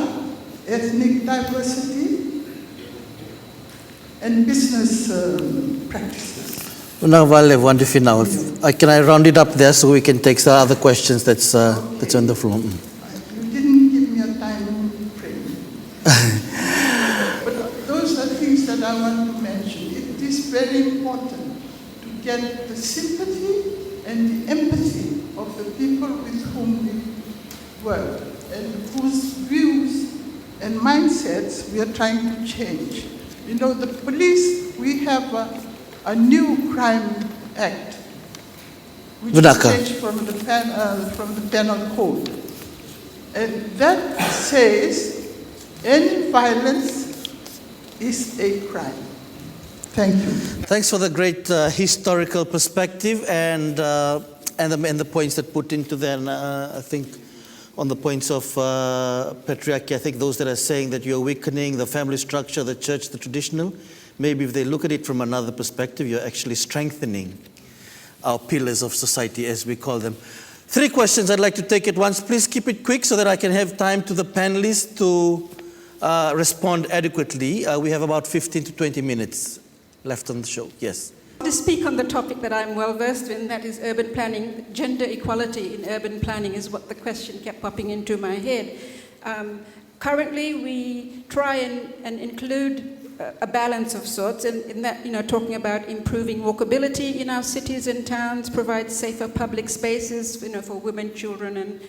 ethnic diversity, and business practices. Now, Vale, wonderful. Now, can I round it up there so we can take the other questions that's on the floor? You didn't give me a time frame. But those are things that I want to mention. It is very important to get the sympathy and the empathy of the people with whom we work and whose views and mindsets we are trying to change. You know, the police, we have a new crime act, which is changed from the penal code. And that says any violence is a crime. Thank you. Thanks for the great historical perspective and the points that put into then, I think, on the points of patriarchy. I think those that are saying that you're weakening the family structure, the church, the traditional, maybe if they look at it from another perspective, you're actually strengthening our pillars of society, as we call them. 3 questions I'd like to take at once. Please keep it quick so that I can have time to the panelists to respond adequately. We have about 15 to 20 minutes left on the show. Yes. To speak on the topic that I'm well versed in, that is urban planning. Gender equality in urban planning is what the question kept popping into my head. Currently, we try and include a balance of sorts in that, talking about improving walkability in our cities and towns, provide safer public spaces, for women, children, and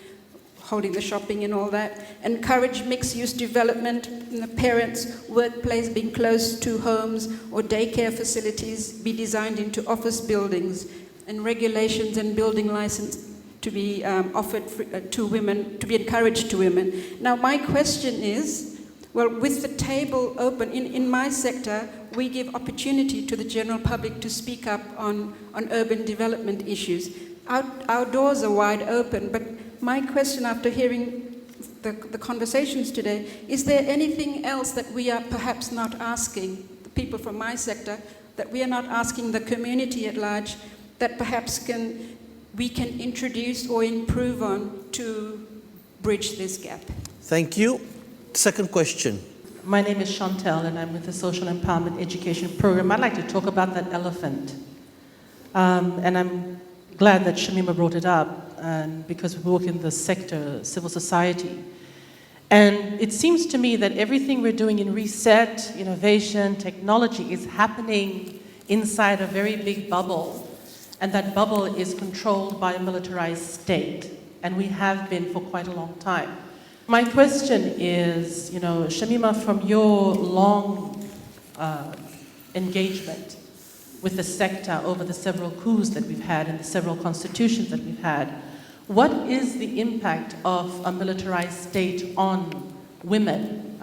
holding the shopping and all that, encourage mixed-use development in the parents' workplace being close to homes or daycare facilities be designed into office buildings, and regulations and building license to be offered to women, to be encouraged to women. Now my question is, well, with the table open, in my sector, we give opportunity to the general public to speak up on urban development issues. Our doors are wide open, but my question after hearing the conversations today, is there anything else that we are perhaps not asking, the people from my sector, that we are not asking the community at large, that perhaps we can introduce or improve on to bridge this gap? Thank you. Second question. My name is Chantel, and I'm with the Social Empowerment Education Program. I'd like to talk about that elephant. And I'm glad that Shamima brought it up, and because we work in the sector, civil society. And it seems to me that everything we're doing in reset, innovation, technology is happening inside a very big bubble. And that bubble is controlled by a militarized state. And we have been for quite a long time. My question is, Shamima, from your long engagement with the sector over the several coups that we've had and the several constitutions that we've had, what is the impact of a militarized state on women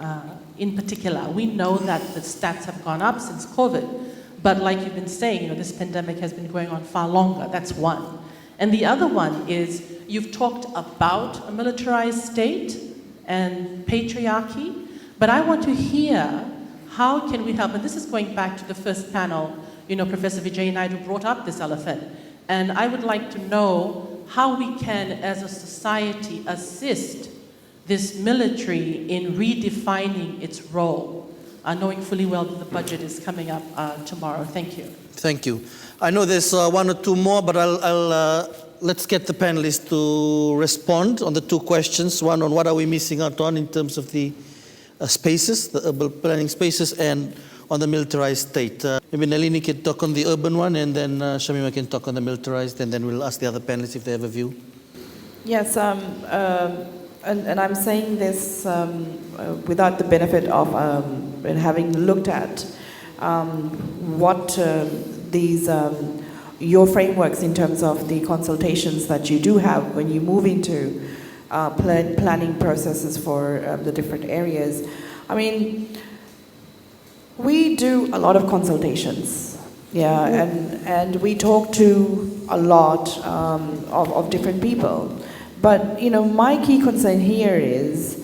in particular? We know that the stats have gone up since COVID, but like you've been saying, this pandemic has been going on far longer. That's one. And the other one is, you've talked about a militarized state and patriarchy, but I want to hear how can we help, and this is going back to the first panel, Professor Vijay Naidu brought up this elephant, and I would like to know how we can, as a society, assist this military in redefining its role, knowing fully well that the budget is coming up tomorrow. Thank you. Thank you. I know there's one or two more, but let's get the panelists to respond on the two questions. One on what are we missing out on in terms of the spaces, the urban planning spaces, and on the militarized state. Maybe Nalini can talk on the urban one, and then Shamima can talk on the militarized, and then we'll ask the other panelists if they have a view. Yes, and I'm saying this without the benefit of having looked at what these your frameworks in terms of the consultations that you do have when you move into planning processes for the different areas. I mean, we do a lot of consultations, and we talk to a lot of different people. But my key concern here is,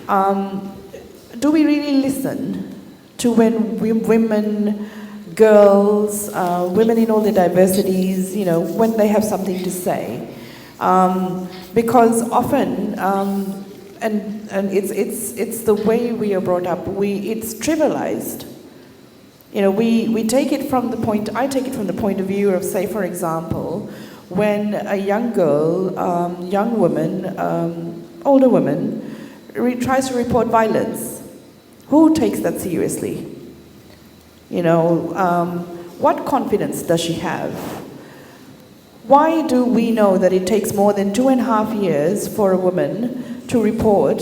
do we really listen to when women, girls, women in all their diversities, when they have something to say? Because often, and it's the way we are brought up, it's trivialized. We take it from the point, I take it from the point of view of, say, for example, when a young girl, young woman, older woman, tries to report violence. Who takes that seriously? What confidence does she have? Why do we know that it takes more than 2.5 years for a woman to report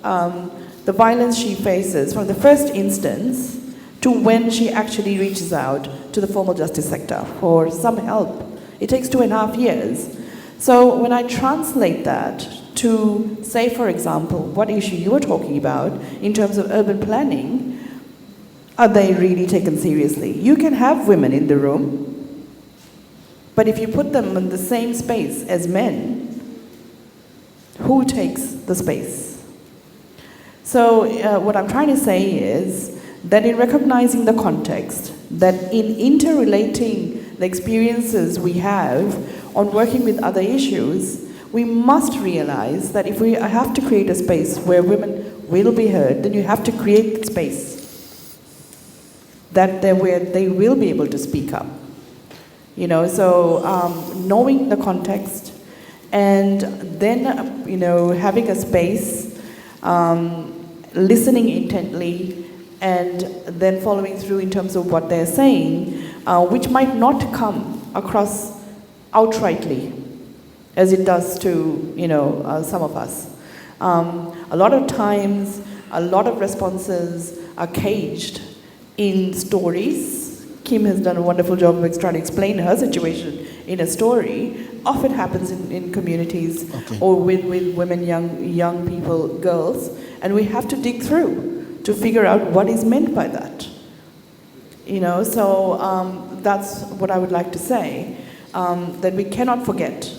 the violence she faces from the first instance to when she actually reaches out to the formal justice sector for some help? It takes 2.5 years. So when I translate that to, say, for example, what issue you were talking about in terms of urban planning, are they really taken seriously? You can have women in the room, but if you put them in the same space as men, who takes the space? So what I'm trying to say is that in recognizing the context, that in interrelating the experiences we have on working with other issues, we must realize that if we have to create a space where women will be heard, then you have to create the space that where they will be able to speak up. You know, so knowing the context and then, you know, having a space, listening intently, and then following through in terms of what they're saying, which might not come across outrightly as it does to, you know, some of us. A lot of times, a lot of responses are caged in stories. Kim has done a wonderful job of trying to explain her situation in a story. Often happens in communities or with women, young people, girls, and we have to dig through to figure out what is meant by that. You know, so that's what I would like to say, that we cannot forget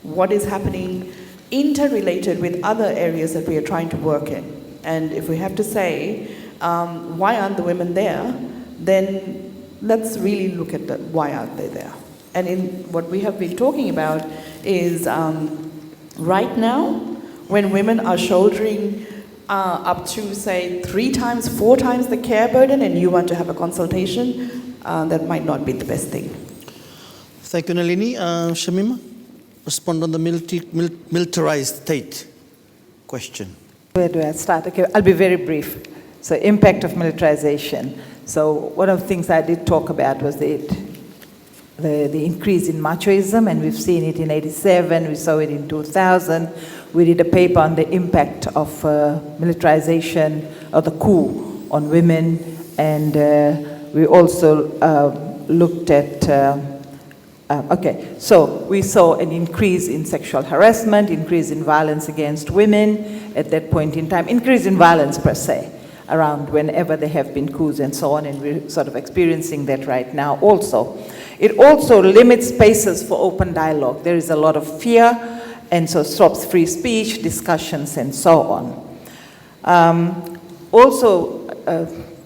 what is happening interrelated with other areas that we are trying to work in. And if we have to say, why aren't the women there, then let's really look at why aren't they there. And in what we have been talking about is right now, when women are shouldering up to, say, 3 times, 4 times the care burden, and you want to have a consultation, that might not be the best thing. Thank you, Nalini. Shamima, respond on the militarized state question. Where do I start? Okay, I'll be very brief. So, impact of militarization. So, one of the things I did talk about was the increase in machoism, and we've seen it in '87, we saw it in 2000. We did a paper on the impact of militarization of the coup on women, and we also looked at, so we saw an increase in sexual harassment, increase in violence against women at that point in time, increase in violence per se, around whenever there have been coups and so on, and we're sort of experiencing that right now also. It also limits spaces for open dialogue. There is a lot of fear, and so stops free speech, discussions, and so on.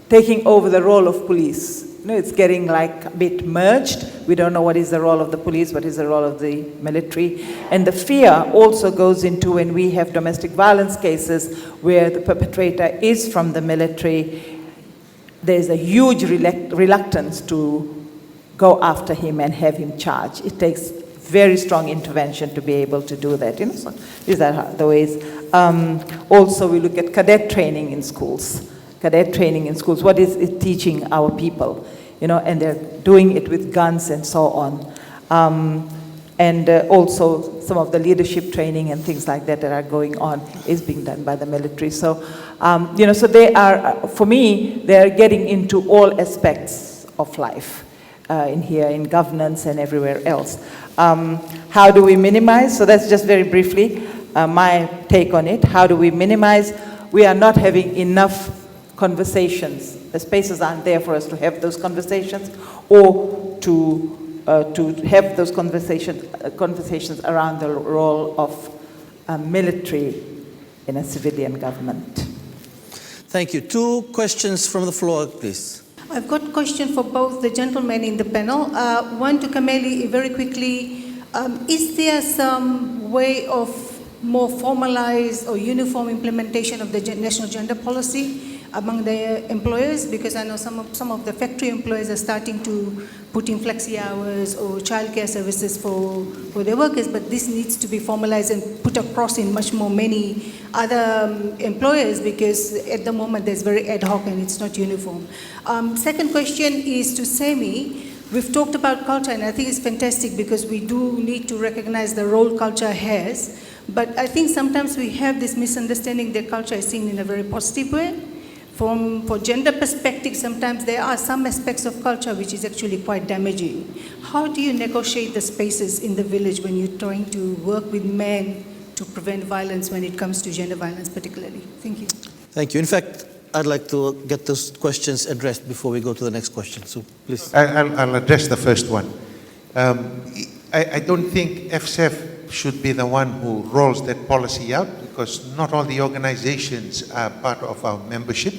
Taking over the role of police. You know, it's getting like a bit merged. We don't know what is the role of the police, what is the role of the military. And the fear also goes into when we have domestic violence cases where the perpetrator is from the military, there's a huge reluctance to go after him and have him charged. It takes very strong intervention to be able to do that. You know, so these are the ways. Also, we look at cadet training in schools. Cadet training in schools. What is it teaching our people? You know, and they're doing it with guns and so on. And also some of the leadership training and things like that that are going on is being done by the military. So, you know, so they are, for me, they are getting into all aspects of life. In here, in governance and everywhere else. How do we minimize? So that's just very briefly my take on it. How do we minimize? We are not having enough conversations. The spaces aren't there for us to have those conversations, or to have those conversations around the role of military in a civilian government. Thank you. 2 questions from the floor, please. I've got a question for both the gentlemen in the panel. One to Kameli, very quickly. Is there some way of more formalized or uniform implementation of the national gender policy among the employers? Because I know some of the factory employers are starting to put in flexi hours or childcare services for their workers, but this needs to be formalized and put across in much more many other employers, because at the moment there's very ad hoc and it's not uniform. Second question is to Semi. We've talked about culture, and I think it's fantastic because we do need to recognize the role culture has, but I think sometimes we have this misunderstanding that culture is seen in a very positive way. For gender perspective, sometimes there are some aspects of culture which is actually quite damaging. How do you negotiate the spaces in the village when you're trying to work with men to prevent violence when it comes to gender violence particularly? Thank you. Thank you. In fact, I'd like to get those questions addressed before we go to the next question. So please. I'll address the first one. I don't think FSEF should be the one who rolls that policy out, because not all the organizations are part of our membership.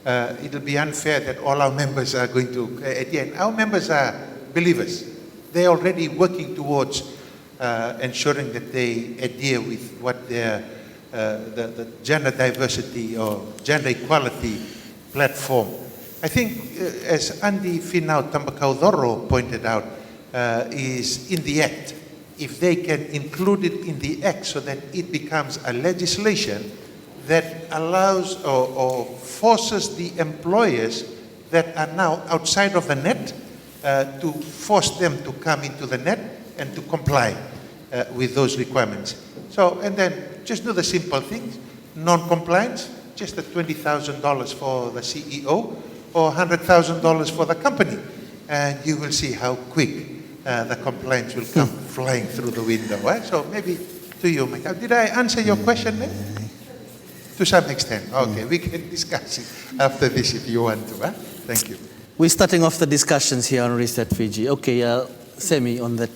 It'll be unfair that all our members are going to, at the end, our members are believers. They're already working towards ensuring that they adhere with what their the gender diversity or gender equality platform. I think, as Andy Finau Tambakaudoro pointed out, is in the Act. If they can include it in the Act so that it becomes a legislation that allows or forces the employers that are now outside of the net to force them to come into the net and to comply with those requirements. So, and then just do the simple things. Non-compliance, just $20,000 for the CEO or $100,000 for the company. And you will see how quick the complaints will come flying through the window. Right? So maybe to you, Michael. Did I answer your question then? To some extent. Okay, we can discuss it after this if you want to. Huh? Thank you. We're starting off the discussions here on Reset Fiji. Okay, Semi, on that.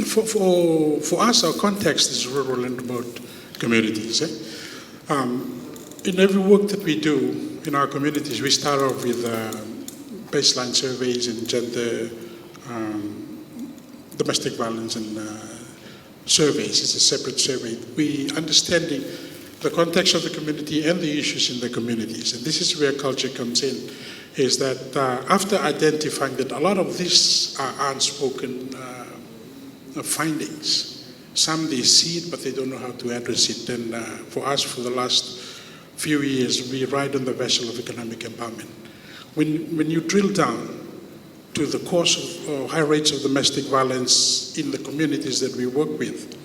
For us, our context is rural and remote communities. In every work that we do in our communities, we start off with baseline surveys and gender, domestic violence and surveys. It's a separate survey. We understanding the context of the community and the issues in the communities. And this is where culture comes in, is that after identifying that a lot of these are unspoken findings, some they see it, but they don't know how to address it. And for us, for the last few years, we ride on the vessel of economic empowerment. When you drill down to the cause of high rates of domestic violence in the communities that we work with,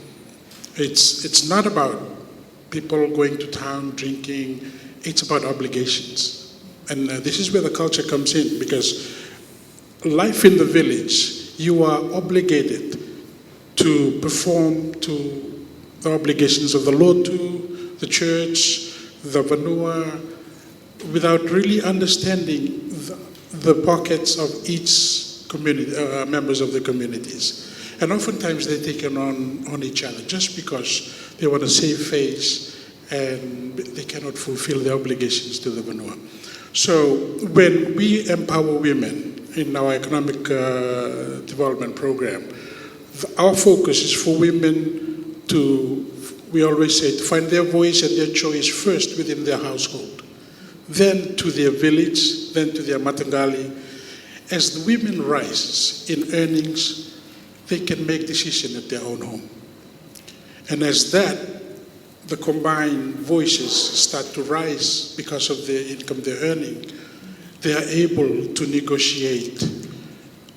it's not about people going to town, drinking, it's about obligations. And this is where the culture comes in, because life in the village, you are obligated to perform to the obligations of the law, to the church, the vanua, without really understanding the pockets of each community, members of the communities. And oftentimes they're taken on each other just because they want to save face and they cannot fulfill their obligations to the vanua. So when we empower women in our economic development program, our focus is for women to, we always say, to find their voice and their choice first within their household, then to their village, then to their matangali. As the women rise in earnings, they can make decisions at their own home. And as that, the combined voices start to rise because of the income they're earning, they are able to negotiate.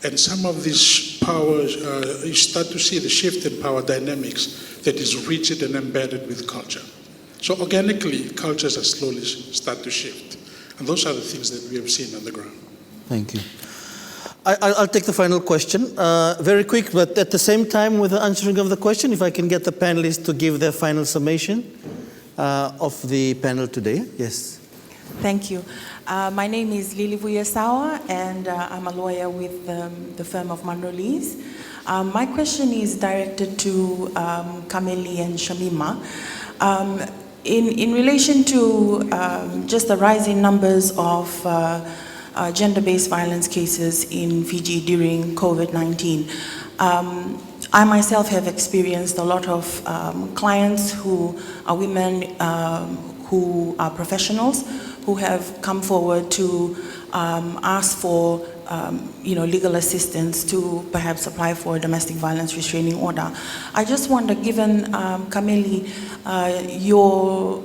And some of these powers, you start to see the shift in power dynamics that is rigid and embedded with culture. So organically, cultures are slowly start to shift. And those are the things that we have seen on the ground. Thank you. I'll take the final question. Very quick, but at the same time with the answering of the question, if I can get the panelists to give their final summation of the panel today. Yes. Thank you. My name is Lili Vuyasawa, and I'm a lawyer with the firm of Manrolis. My question is directed to Kameli and Shamima. In relation to just the rising numbers of gender-based violence cases in Fiji during COVID-19, I myself have experienced a lot of clients who are women who are professionals who have come forward to ask for legal assistance to perhaps apply for a domestic violence restraining order. I just wonder, given Kameli, your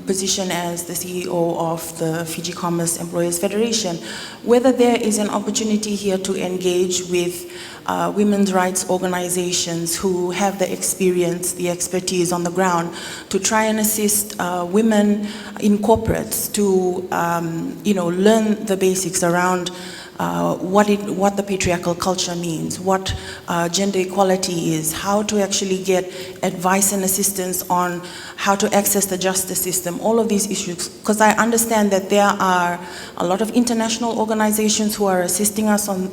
position as the CEO of the Fiji Commerce Employers Federation, whether there is an opportunity here to engage with women's rights organizations who have the experience, the expertise on the ground to try and assist women in corporates to learn the basics around what the patriarchal culture means, what gender equality is, how to actually get advice and assistance on how to access the justice system, all of these issues. Because I understand that there are a lot of international organizations who are assisting us on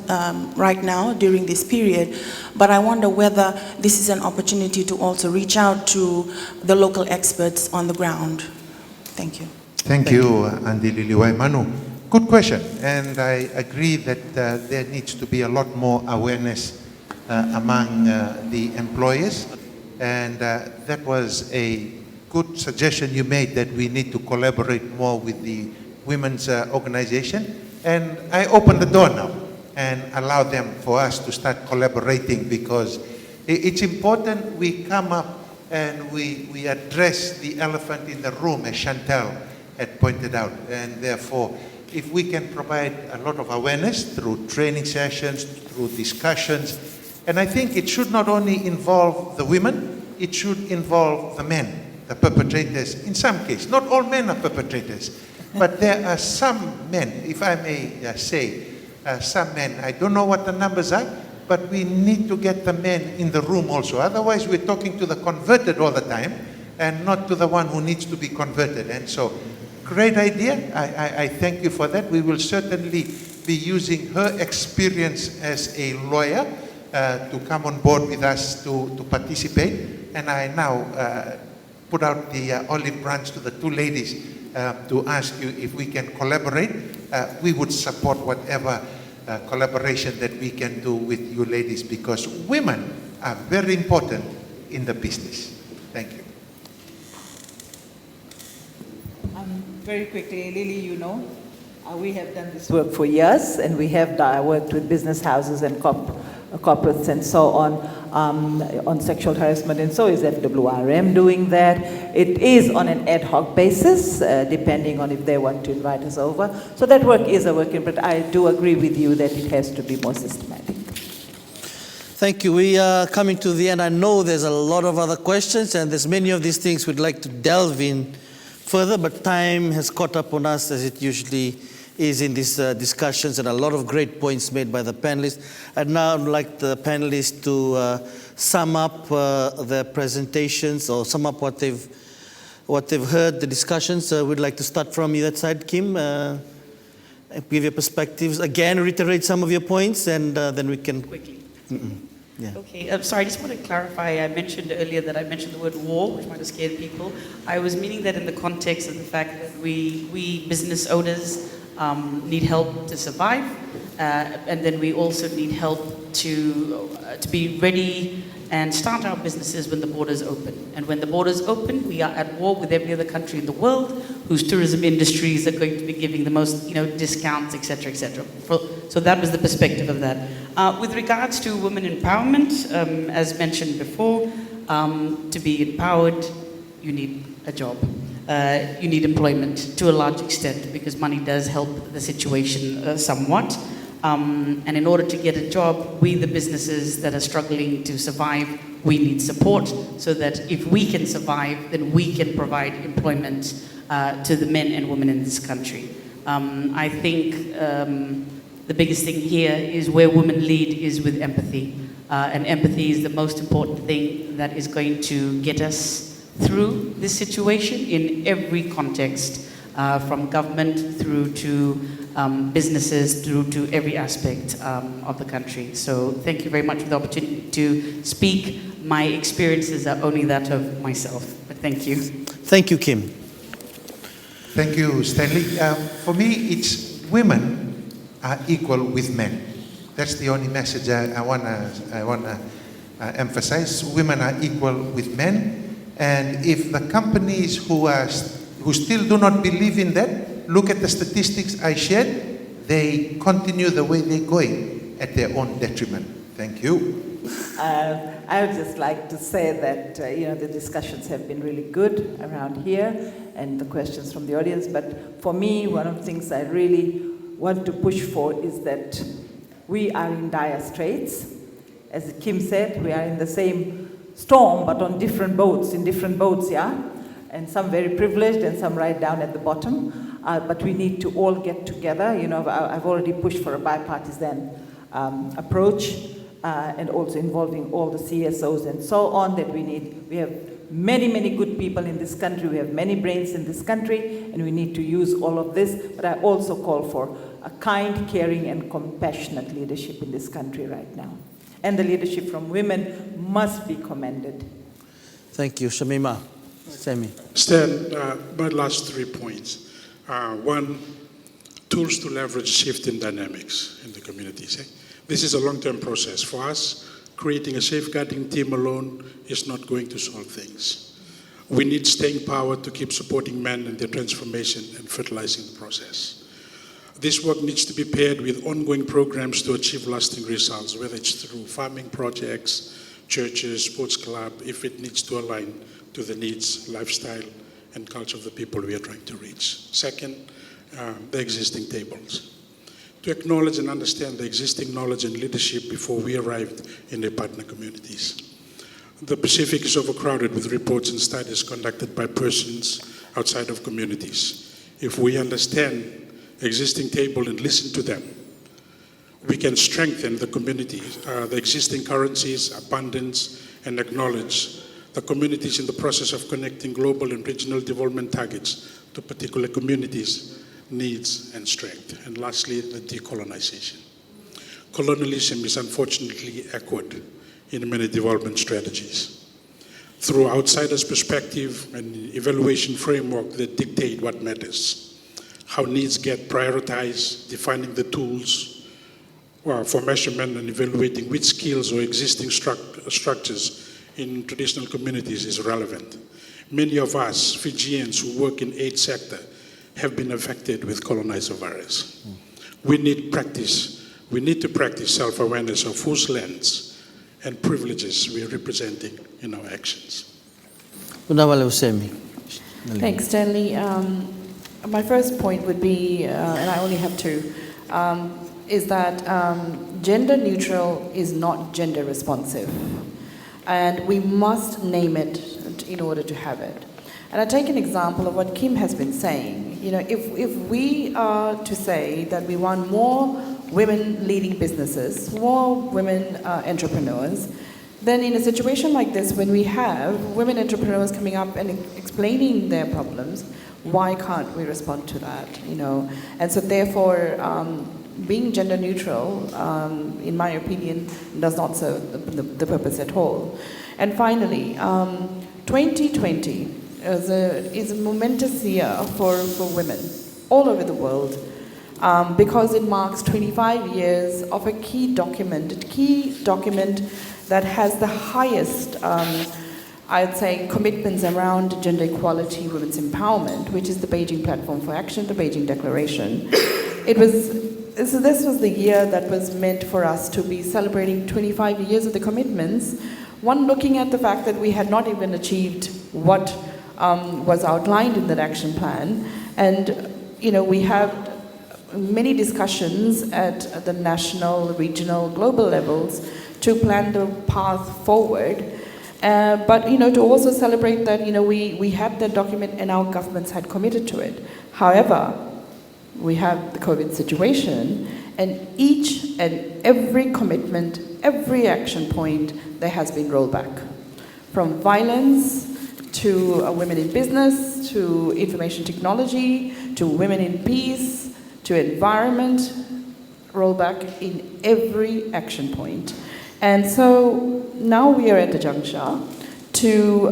right now during this period, but I wonder whether this is an opportunity to also reach out to the local experts on the ground. Thank you. Thank you, Andy Liliwai Manu. Good question, and I agree that there needs to be a lot more awareness among the employers And that was a good suggestion you made, that we need to collaborate more with the women's organization. And I opened the door now and allow them for us to start collaborating, because it's important we come up and we address the elephant in the room, as Chantal had pointed out. And therefore, if we can provide a lot of awareness through training sessions, through discussions, and I think it should not only involve the women, it should involve the men, the perpetrators. In some cases, not all men are perpetrators, but there are some men, if I may say, some men, I don't know what the numbers are, but we need to get the men in the room also. Otherwise, we're talking to the converted all the time and not to the one who needs to be converted. And so, great idea. I thank you for that. We will certainly be using her experience as a lawyer to come on board with us to participate. And I now put out the olive branch to the two ladies to ask you if we can collaborate. We would support whatever collaboration that we can do with you ladies, because women are very important in the business. Thank you. Very quickly, Lily, you know, we have done this work for years, and we have worked with business houses and corporates and so on sexual harassment, and so is FWRM doing that. It is on an ad hoc basis, depending on if they want to invite us over. So that work is a work in, but I do agree with you that it has to be more systematic. Thank you. We are coming to the end. I know there's a lot of other questions, and there's many of these things we'd like to delve in further, but time has caught up on us, as it usually is in these discussions, and a lot of great points made by the panelists. I'd now like the panelists to sum up their presentations, or sum up what they've heard, the discussions. We'd like to start from you that side, Kim. Give your perspectives. Again, reiterate some of your points, and then we can... Quickly. Yeah. Okay, sorry, I just want to clarify. I mentioned earlier that I mentioned the word war, which might have scared people. I was meaning that in the context of the fact that we business owners need help to survive, and then we also need help to be ready and start our businesses when the borders open. And when the borders open, we are at war with every other country in the world whose tourism industries are going to be giving the most, discounts, etc., etc. So that was the perspective of that. With regards to women empowerment, as mentioned before, to be empowered, you need a job. You need employment to a large extent, because money does help the situation somewhat. And in order to get a job, we, the businesses that are struggling to survive, we need support, so that if we can survive, then we can provide employment to the men and women in this country. I think the biggest thing here is where women lead is with empathy. And empathy is the most important thing that is going to get us through this situation in every context, from government through to businesses, through to every aspect of the country. So thank you very much for the opportunity to speak. My experiences are only that of myself, but thank you. Thank you, Kim. Thank you, Stanley. For me, it's women are equal with men. That's the only message I want to emphasize. Women are equal with men. And if the companies who still do not believe in that, look at the statistics I shared, they continue the way they're going at their own detriment. Thank you. I would just like to say that the discussions have been really good around here, and the questions from the audience. But for me, one of the things I really want to push for is that we are in dire straits. As Kim said, we are in the same storm, but on different boats, yeah? And some very privileged and some right down at the bottom. But we need to all get together. I've already pushed for a bipartisan approach, and also involving all the CSOs and so on that we need. We have many, many good people in this country. We have many brains in this country, and we need to use all of this. But I also call for a kind, caring, and compassionate leadership in this country right now. And the leadership from women must be commended. Thank you. Shamima. Sami. Stan, my last 3 points. One, tools to leverage shift in dynamics in the communities. This is a long-term process. For us, Creating a safeguarding team alone is not going to solve things. We need staying power to keep supporting men in their transformation and fertilizing the process. This work needs to be paired with ongoing programs to achieve lasting results, whether it's through farming projects, churches, sports club, if it needs to align to the needs, lifestyle, and culture of the people we are trying to reach. Second, the existing tables. To acknowledge and understand the existing knowledge and leadership before we arrived in the partner communities. The Pacific is overcrowded with reports and studies conducted by persons outside of communities. If we understand existing table and listen to them, we can strengthen the community, the existing currencies, abundance, and acknowledge the communities in the process of connecting global and regional development targets to particular communities' needs and strength. And lastly, the decolonization. Colonialism is unfortunately echoed in many development strategies. Through outsiders' perspective and evaluation framework that dictate what matters, how needs get prioritized, defining the tools for measurement and evaluating which skills or existing structures in traditional communities is relevant. Many of us, Fijians who work in aid sector, have been affected with colonizer virus. We need to practice self-awareness of whose lands and privileges we are representing in our actions. Thanks, Stanley. My first point would be, and I only have two, is that gender neutral is not gender responsive. And we must name it in order to have it. And I take an example of what Kim has been saying. You know, if we are to say that we want more women leading businesses, more women entrepreneurs, then in a situation like this, when we have women entrepreneurs coming up and explaining their problems, why can't we respond to that? You know, and so therefore, being gender neutral, in my opinion, does not serve the purpose at all. And finally, 2020 is a momentous year for women all over the world, because it marks 25 years of a key document that has the highest, I'd say, commitments around gender equality, women's empowerment, which is the Beijing Platform for Action, the Beijing Declaration. This was the year that was meant for us to be celebrating 25 years of the commitments, one looking at the fact that we had not even achieved what was outlined in that action plan. And, you know, we have many discussions at the national, regional, global levels to plan the path forward. But, you know, to also celebrate that, you know, we had that document and our governments had committed to it. However, we have the COVID situation, and each and every commitment, every action point, there has been rolled back. From violence to women in business, to information technology, to women in peace, to environment, rollback in every action point. And so now we are at the juncture to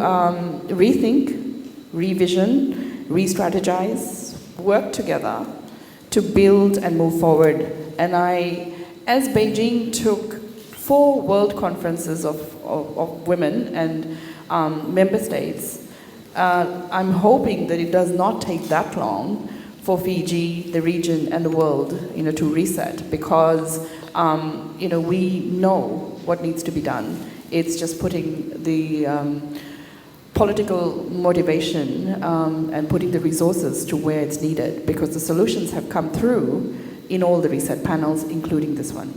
rethink, revision, re-strategize, work together to build and move forward. And as Beijing took 4 world conferences of women and member states, I'm hoping that it does not take that long for Fiji, the region, and the world, you know, to reset, because you know, we know what needs to be done. It's just putting the political motivation and putting the resources to where it's needed, because the solutions have come through in all the reset panels, including this one.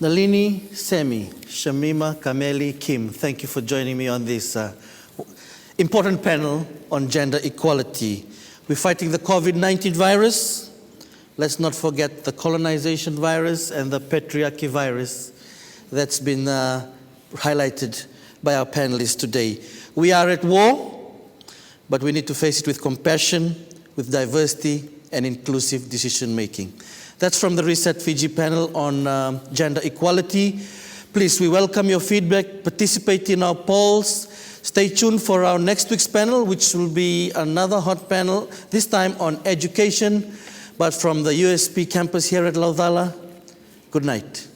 Nalini, Semi, Shamima, Kameli, Kim, thank you for joining me on this important panel on gender equality. We're fighting the COVID-19 virus. Let's not forget the colonization virus and the patriarchy virus that's been highlighted by our panelists today. We are at war, but we need to face it with compassion, with diversity, and inclusive decision-making. That's from the Reset Fiji panel on gender equality. Please, we welcome your feedback. Participate in our polls. Stay tuned for our next week's panel, which will be another hot panel, this time on education, but from the USP campus here at Laucala. Good night.